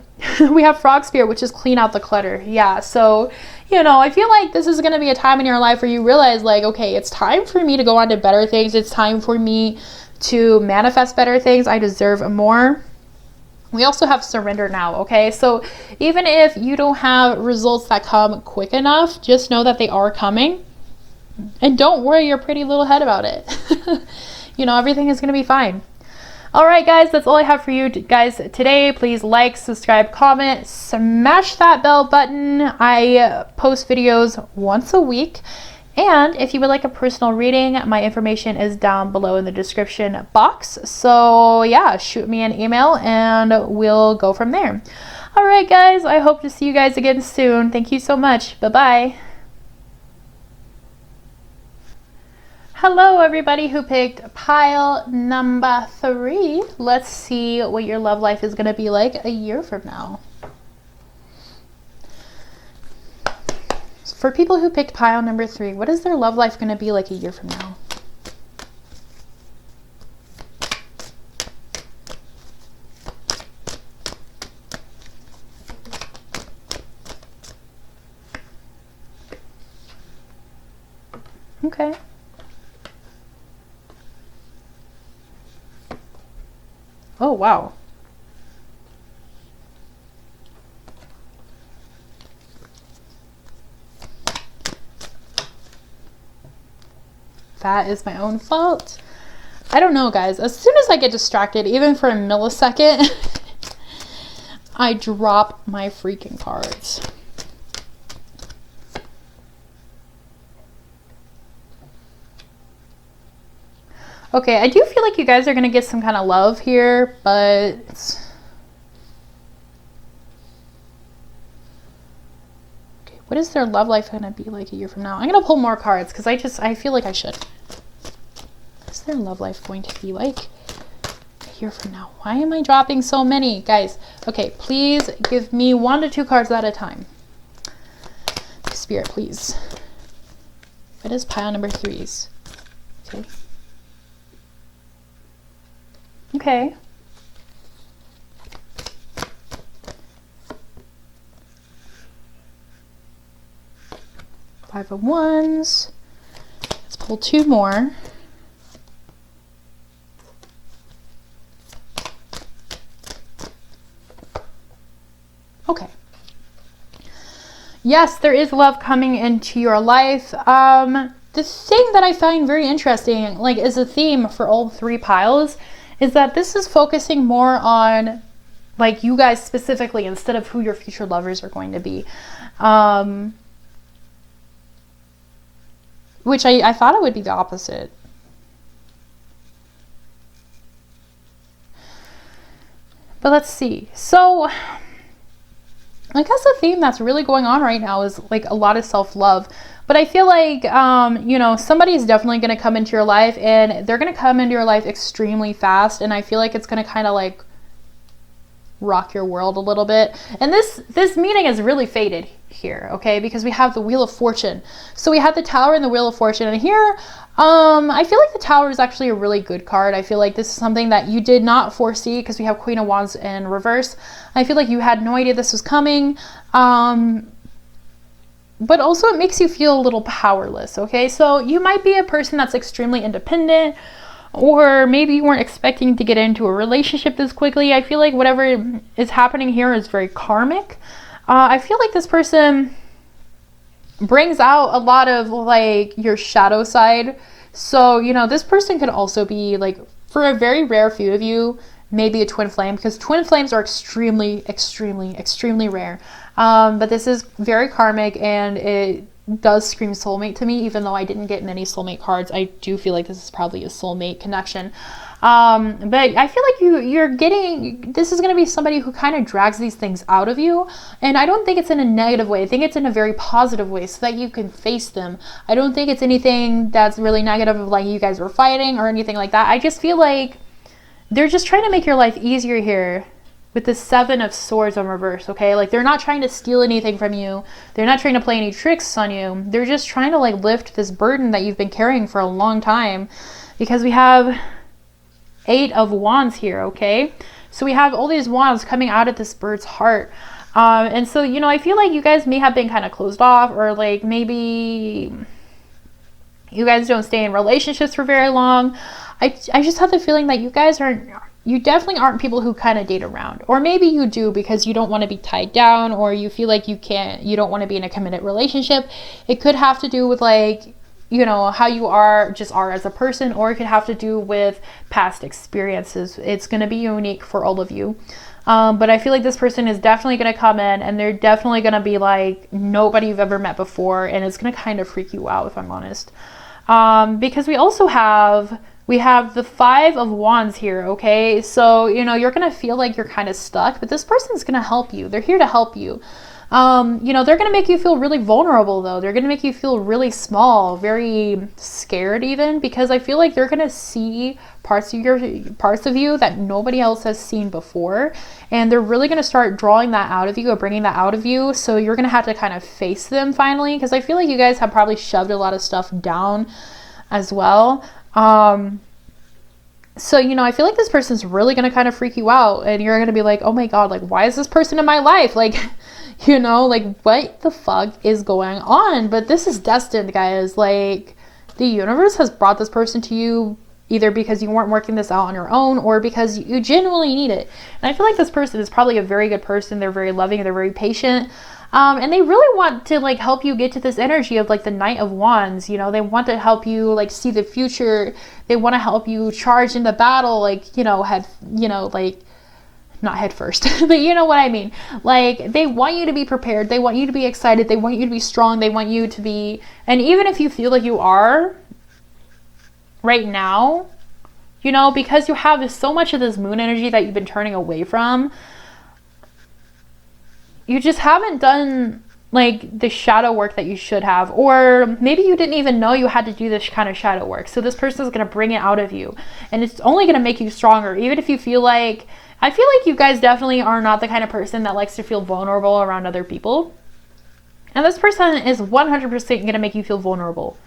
Frog Spirit, which is clean out the clutter. Yeah. So, I feel like this is going to be a time in your life where you realize like, okay, it's time for me to go on to better things. It's time for me to manifest better things. I deserve more. We also have surrender now, okay? So even if you don't have results that come quick enough, just know that they are coming. And don't worry your pretty little head about it. Everything is going to be fine. All right, guys, that's all I have for you guys today. Please like, subscribe, comment, smash that bell button. I post videos once a week. And if you would like a personal reading, my information is down below in the description box. So yeah, shoot me an email and we'll go from there. All right, guys, I hope to see you guys again soon. Thank you so much. Bye-bye. Hello, everybody who picked pile number 3. Let's see what your love life is going to be like a year from now. For people who picked pile number 3, what is their love life going to be like a year from now? Okay. Oh, wow. That is my own fault. I don't know, guys. As soon as I get distracted, even for a millisecond, I drop my freaking cards. Okay, I do feel like you guys are going to get some kind of love here, but okay, what is their love life going to be like a year from now? I'm going to pull more cards because I feel like I should. What is their love life going to be like a year from now? Why am I dropping so many? Guys, okay, please give me 1 to 2 cards at a time. Spirit, please. What is pile number 3's? Okay. Okay. Five of Wands. Let's pull 2 more. Okay. Yes, there is love coming into your life. The thing that I find very interesting, like, is a theme for all 3 piles, is that this is focusing more on, like, you guys specifically instead of who your future lovers are going to be. Which I thought it would be the opposite. But let's see. So, I guess the theme that's really going on right now is, like, a lot of self-love. But I feel like, you know, somebody is definitely going to come into your life, and they're going to come into your life extremely fast. And I feel like it's going to kind of, like, rock your world a little bit. And this meaning is really faded here, okay? Because we have the Wheel of Fortune. So we have the Tower and the Wheel of Fortune. And here, I feel like the Tower is actually a really good card. I feel like this is something that you did not foresee because we have Queen of Wands in reverse. I feel like you had no idea this was coming. But also it makes you feel a little powerless, okay? So you might be a person that's extremely independent, or maybe you weren't expecting to get into a relationship this quickly. I feel like whatever is happening here is very karmic. I feel like this person brings out a lot of, like, your shadow side. So, you know, this person could also be, like, for a very rare few of you, maybe a twin flame, because twin flames are extremely, extremely, extremely rare. But this is very karmic, and it does scream soulmate to me, even though I didn't get many soulmate cards. I do feel like this is probably a soulmate connection. But I feel like you're getting, this is going to be somebody who kind of drags these things out of you. And I don't think it's in a negative way. I think it's in a very positive way so that you can face them. I don't think it's anything that's really negative of, like, you guys were fighting or anything like that. I just feel like they're just trying to make your life easier here with the 7 of Swords in reverse, okay? Like, they're not trying to steal anything from you. They're not trying to play any tricks on you. They're just trying to, like, lift this burden that you've been carrying for a long time, because we have 8 of Wands here, okay? So we have all these wands coming out of this bird's heart. And so, you know, I feel like you guys may have been kind of closed off, or, like, maybe you guys don't stay in relationships for very long. I just have the feeling that you definitely aren't people who kind of date around. Or maybe you do because you don't want to be tied down, or you feel like you don't want to be in a committed relationship. It could have to do with, like, you know, how you are as a person, or it could have to do with past experiences. It's going to be unique for all of you. But I feel like this person is definitely going to come in, and they're definitely going to be like nobody you've ever met before, and it's going to kind of freak you out, if I'm honest. Because we have the 5 of Wands here, okay? So, you know, you're going to feel like you're kind of stuck, but this person's going to help you. They're here to help you. You know, they're going to make you feel really vulnerable, though. They're going to make you feel really small, very scared even, because I feel like they're going to see parts of you that nobody else has seen before, and they're really going to start drawing that out of you, or bringing that out of you. So you're going to have to kind of face them finally, because I feel like you guys have probably shoved a lot of stuff down as well. So, you know, I feel like this person's really going to kind of freak you out, and you're going to be like, oh my God, like, why is this person in my life? Like, you know, like, what the fuck is going on? But this is destined, guys. Like, the universe has brought this person to you either because you weren't working this out on your own or because you genuinely need it. And I feel like this person is probably a very good person. They're very loving, they're very patient. And they really want to like help you get to this energy of like the Knight of Wands. You know, they want to help you like see the future. They want to help you charge into battle, like, you know, like not head first, but you know what I mean? Like, they want you to be prepared. They want you to be excited. They want you to be strong. They want you to be, and even if you feel like you are right now, you know, because you have so much of this moon energy that you've been turning away from, you just haven't done like the shadow work that you should have, or maybe you didn't even know you had to do this kind of shadow work. So this person is going to bring it out of you, and it's only going to make you stronger. Even if you feel like, I feel like you guys definitely are not the kind of person that likes to feel vulnerable around other people. And this person is 100% going to make you feel vulnerable.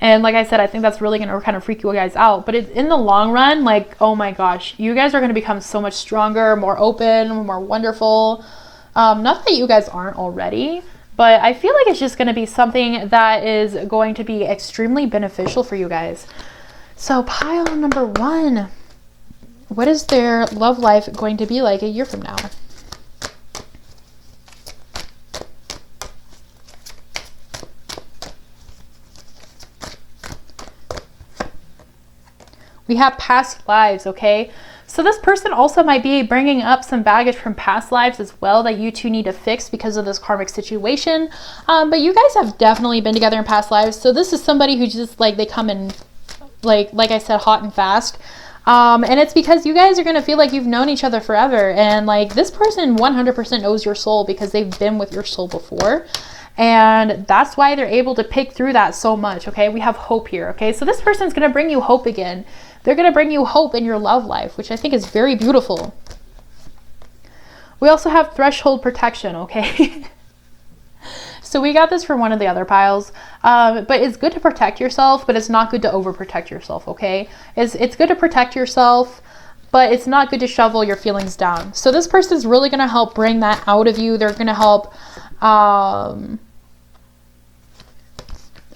And like I said, I think that's really going to kind of freak you guys out. But in the long run, like, oh my gosh, you guys are going to become so much stronger, more open, more wonderful. Not that you guys aren't already, but I feel like it's just going to be something that is going to be extremely beneficial for you guys. So pile number 1. What is their love life going to be like a year from now? We have past lives, okay? So this person also might be bringing up some baggage from past lives as well that you two need to fix because of this karmic situation. But you guys have definitely been together in past lives. So this is somebody who just like, they come in like I said, hot and fast. And it's because you guys are going to feel like you've known each other forever. And like this person 100% knows your soul because they've been with your soul before. And that's why they're able to pick through that so much. Okay. We have hope here. Okay. So this person's going to bring you hope again. They're going to bring you hope in your love life, which I think is very beautiful. We also have threshold protection. Okay. So we got this from one of the other piles, but it's good to protect yourself, but it's not good to overprotect yourself, okay? It's good to protect yourself, but it's not good to shovel your feelings down. So this person's really going to help bring that out of you. They're going to help, I'm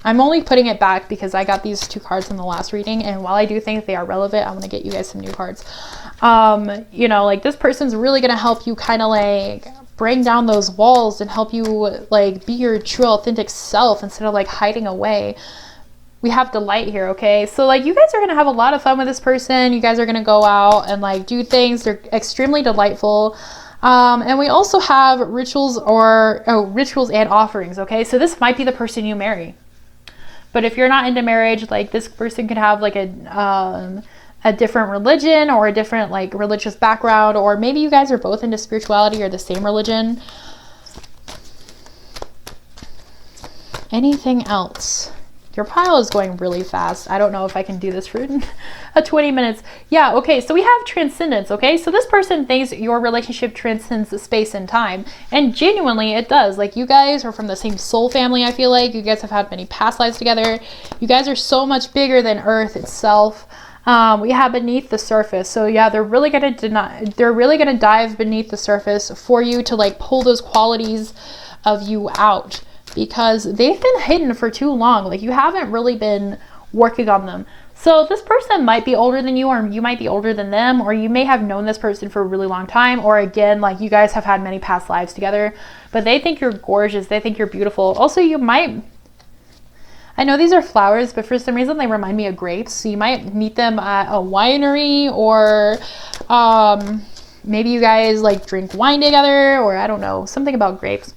only putting it back because I got these 2 cards in the last reading, and while I do think they are relevant, I'm going to get you guys some new cards. You know, like this person's really going to help you kind of like bring down those walls and help you like be your true authentic self instead of like hiding away. We have delight here, okay? So like you guys are going to have a lot of fun with this person. You guys are going to go out and like do things. They're extremely delightful. And we also have rituals and offerings, okay? So this might be the person you marry. But if you're not into marriage, like this person could have like a different religion or a different like religious background, or maybe you guys are both into spirituality or the same religion. Anything else? Your pile is going really fast. I don't know if I can do this for 20 minutes. Yeah, okay, so we have transcendence, okay? So this person thinks your relationship transcends the space and time, and genuinely it does. Like you guys are from the same soul family, I feel like. You guys have had many past lives together. You guys are so much bigger than Earth itself. We have beneath the surface. So yeah, they're really gonna dive beneath the surface for you to like pull those qualities of you out, because they've been hidden for too long. Like you haven't really been working on them. So this person might be older than you, or you might be older than them, or you may have known this person for a really long time, or again, like you guys have had many past lives together, but they think you're gorgeous. They think you're beautiful. Also, you might, I know these are flowers, but for some reason they remind me of grapes. So you might meet them at a winery, or maybe you guys like drink wine together, or I don't know, something about grapes.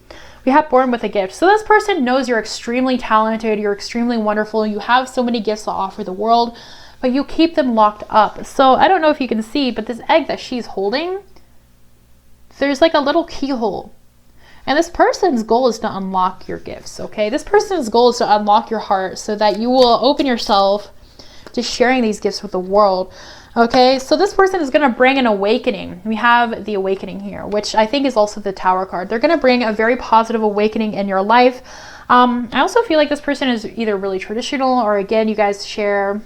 We have born with a gift. So this person knows you're extremely talented, you're extremely wonderful, you have so many gifts to offer the world, but you keep them locked up. So I don't know if you can see, but this egg that she's holding, there's like a little keyhole. And this person's goal is to unlock your gifts, okay? This person's goal is to unlock your heart so that you will open yourself to sharing these gifts with the world, okay? So this person is going to bring an awakening. We have the awakening here, which I think is also the Tower card. They're going to bring a very positive awakening in your life. I also feel like this person is either really traditional, or again, you guys share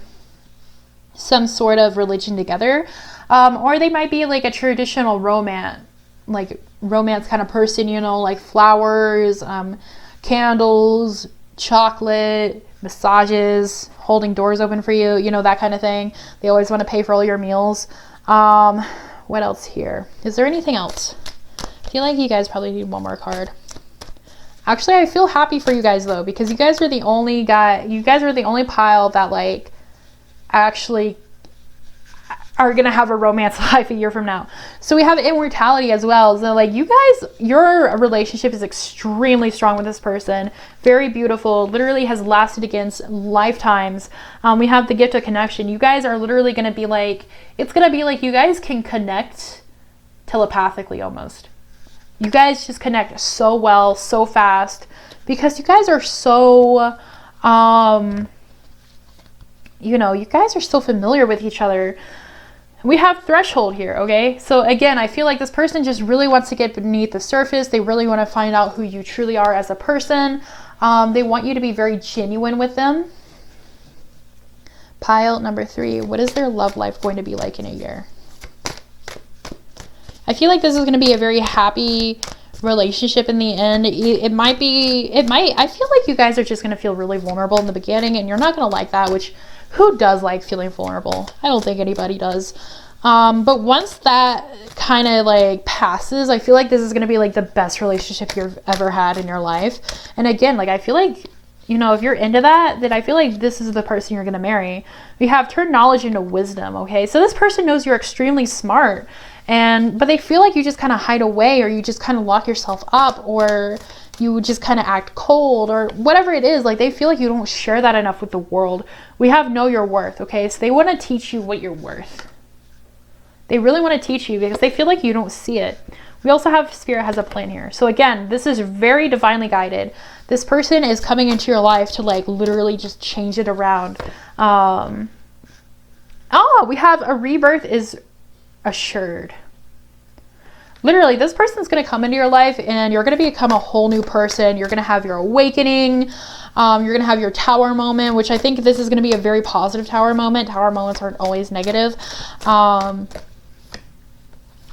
some sort of religion together, or they might be like a traditional romance kind of person, you know, like flowers, candles, chocolate, massages, holding doors open for you, you know, that kind of thing. They always want to pay for all your meals. What else here? Is there anything else? I feel like you guys probably need one more card. Actually, I feel happy for you guys though, because you guys are the only pile that like actually are gonna have a romance life a year from now. So we have immortality as well. So like you guys, your relationship is extremely strong with this person. Very beautiful, literally has lasted against lifetimes. We have the gift of connection. You guys are literally gonna be like, it's gonna be like you guys can connect telepathically almost. You guys just connect so well, so fast, because you guys are so, you know, you guys are so familiar with each other. We have threshold here, okay? So again, I feel like this person just really wants to get beneath the surface. They really want to find out who you truly are as a person. They want you to be very genuine with them. Pile number 3, what is their love life going to be like in a year? I feel like this is going to be a very happy relationship in the end. I feel like you guys are just going to feel really vulnerable in the beginning, and you're not going to like that, which who does like feeling vulnerable? I don't think anybody does. But once that kind of like passes, I feel like this is going to be like the best relationship you've ever had in your life. And again, like I feel like, you know, if you're into that, then I feel like this is the person you're going to marry. We have turn knowledge into wisdom, okay? So this person knows you're extremely smart, but they feel like you just kind of hide away, or you just kind of lock yourself up, or you just kind of act cold, or whatever it is. Like they feel like you don't share that enough with the world. We have know your worth, okay? So they want to teach you what you're worth. They really want to teach you because they feel like you don't see it. We also have Spirit has a plan here. So again, this is very divinely guided. This person is coming into your life to like literally just change it around. We have a rebirth is assured. Literally, this person's going to come into your life and you're going to become a whole new person. You're going to have your awakening. You're going to have your tower moment, which I think this is going to be a very positive tower moment. Tower moments aren't always negative.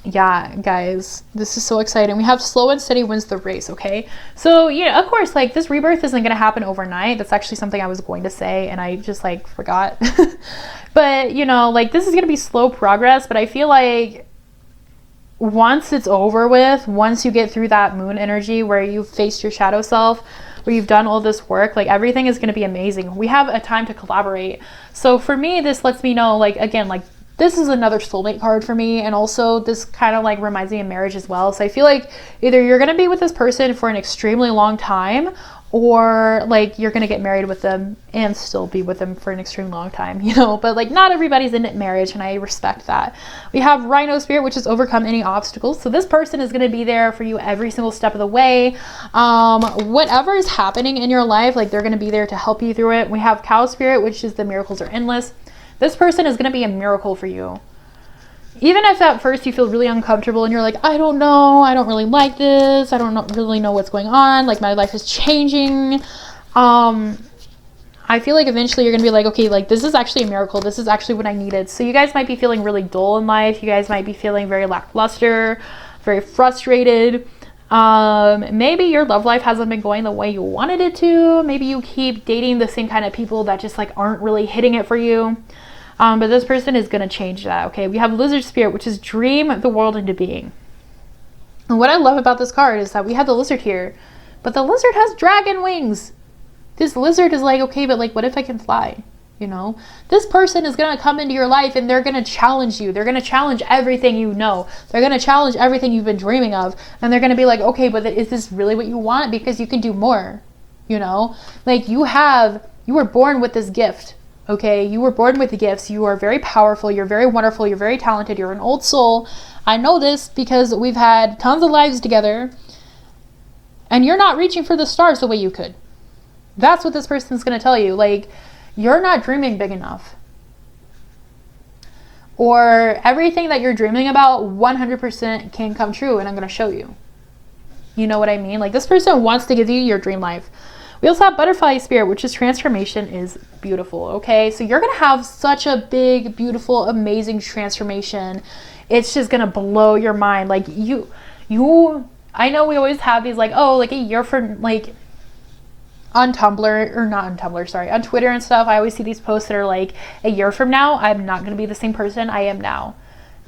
Yeah, guys, this is so exciting. We have slow and steady wins the race, okay? So, yeah, of course, like this rebirth isn't going to happen overnight. That's actually something I was going to say and I just like forgot. But, you know, like this is going to be slow progress, but I feel like once it's over with, once you get through that moon energy where you've faced your shadow self, where you've done all this work, like everything is going to be amazing. We have a time to collaborate. So for me, this lets me know, like, again, like this is another soulmate card for me. And also this kind of like reminds me of marriage as well. So I feel like either you're going to be with this person for an extremely long time, or like you're gonna get married with them and still be with them for an extremely long time, you know. But like not everybody's in marriage, and I respect that. We have Rhino Spirit, which is overcome any obstacles. So this person is gonna be there for you every single step of the way. Whatever is happening in your life, like they're gonna be there to help you through it. We have Cow Spirit, which is the miracles are endless. This person is gonna be a miracle for you. Even if at first you feel really uncomfortable and you're like, I don't know, I don't really like this, I don't really know what's going on, like my life is changing. I feel like eventually you're gonna be like, okay, like this is actually a miracle. This is actually what I needed. So you guys might be feeling really dull in life. You guys might be feeling very lackluster, very frustrated. Maybe your love life hasn't been going the way you wanted it to. Maybe you keep dating the same kind of people that just like aren't really hitting it for you. But this person is going to change that, okay? We have Lizard Spirit, which is dream the world into being. And what I love about this card is that we have the lizard here, but the lizard has dragon wings. This lizard is like, okay, but like, what if I can fly? You know, this person is going to come into your life and they're going to challenge you. They're going to challenge everything you know. They're going to challenge everything you've been dreaming of. And they're going to be like, okay, but is this really what you want? Because you can do more, you know? Like you were born with this gift. Okay, you were born with the gifts. You are very powerful. You're very wonderful. You're very talented. You're an old soul. I know this because we've had tons of lives together. And you're not reaching for the stars the way you could. That's what this person's going to tell you. Like, you're not dreaming big enough. Or everything that you're dreaming about 100% can come true, and I'm going to show you. You know what I mean? Like, this person wants to give you your dream life. We also have Butterfly Spirit, which is transformation is beautiful, okay? So you're going to have such a big, beautiful, amazing transformation. It's just going to blow your mind. Like, I know we always have these, like, oh, like a year from, like, on Tumblr, or not on Tumblr, sorry, on Twitter and stuff, I always see these posts that are like, a year from now, I'm not going to be the same person I am now.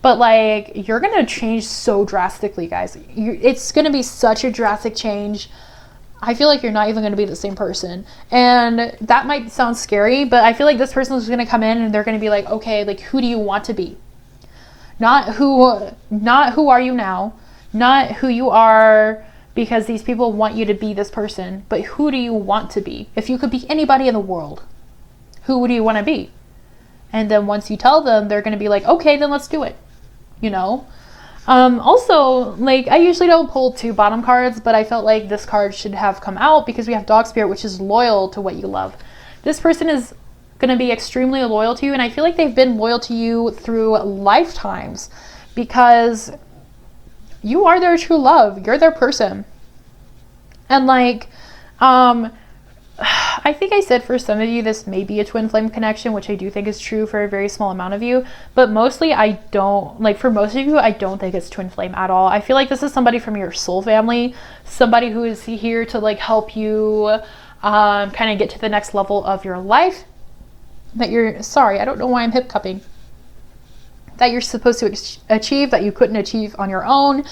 But like, you're going to change so drastically, guys. It's going to be such a drastic change. I feel like you're not even going to be the same person. And that might sound scary, but I feel like this person is going to come in and they're going to be like, okay, like, who do you want to be? Not who are you now, not who you are because these people want you to be this person, but who do you want to be? If you could be anybody in the world, who do you want to be? And then once you tell them, they're going to be like, okay, then let's do it. You know? Also, like, I usually don't pull 2 bottom cards, but I felt like this card should have come out because we have Dog Spirit, which is loyal to what you love. This person is going to be extremely loyal to you, and I feel like they've been loyal to you through lifetimes because you are their true love. You're their person. And like, I think I said for some of you, this may be a twin flame connection, which I do think is true for a very small amount of you, but mostly I don't, like for most of you, I don't think it's twin flame at all. I feel like this is somebody from your soul family, somebody who is here to like help you kind of get to the next level of your life that you're, sorry, I don't know why I'm hip cupping, that you're supposed to achieve that you couldn't achieve on your own.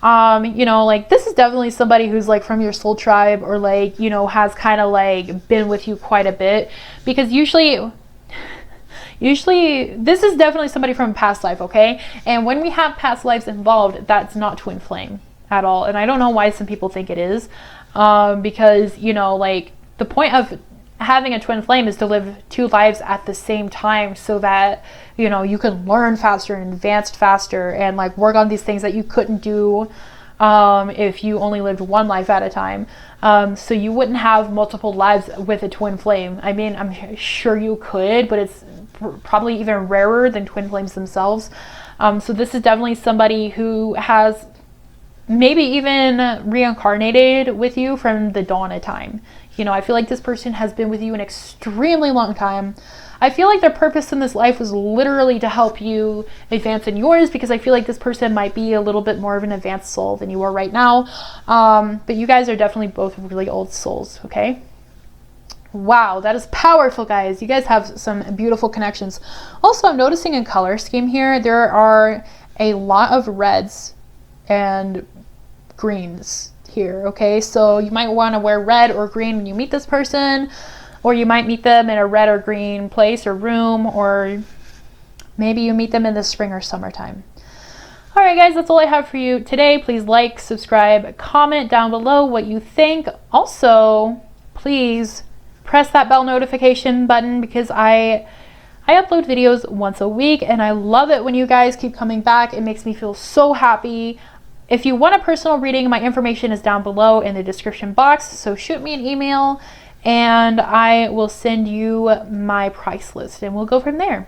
You know, like this is definitely somebody who's like from your soul tribe, or like, you know, has kind of like been with you quite a bit, because usually this is definitely somebody from past life. Okay. And when we have past lives involved, that's not twin flame at all. And I don't know why some people think it is, because, you know, like the point of having a twin flame is to live 2 lives at the same time so that, you know, you can learn faster and advance faster and like work on these things that you couldn't do if you only lived 1 life at a time. So you wouldn't have multiple lives with a twin flame. I mean, I'm sure you could, but it's probably even rarer than twin flames themselves. So this is definitely somebody who has maybe even reincarnated with you from the dawn of time. You know, I feel like this person has been with you an extremely long time. I feel like their purpose in this life was literally to help you advance in yours, because I feel like this person might be a little bit more of an advanced soul than you are right now. But you guys are definitely both really old souls, okay? Wow, that is powerful, guys. You guys have some beautiful connections. Also, I'm noticing a color scheme here. There are a lot of reds and greens here, okay? So you might want to wear red or green when you meet this person, or you might meet them in a red or green place or room, or maybe you meet them in the spring or summertime. All right, guys, that's all I have for you today. Please like, subscribe, comment down below what you think. Also, please press that bell notification button, because I upload videos once a week, and I love it when you guys keep coming back. It makes me feel so happy. If you want a personal reading, my information is down below in the description box. So shoot me an email and I will send you my price list and we'll go from there.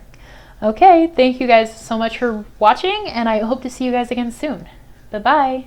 Okay, thank you guys so much for watching, and I hope to see you guys again soon. Bye-bye.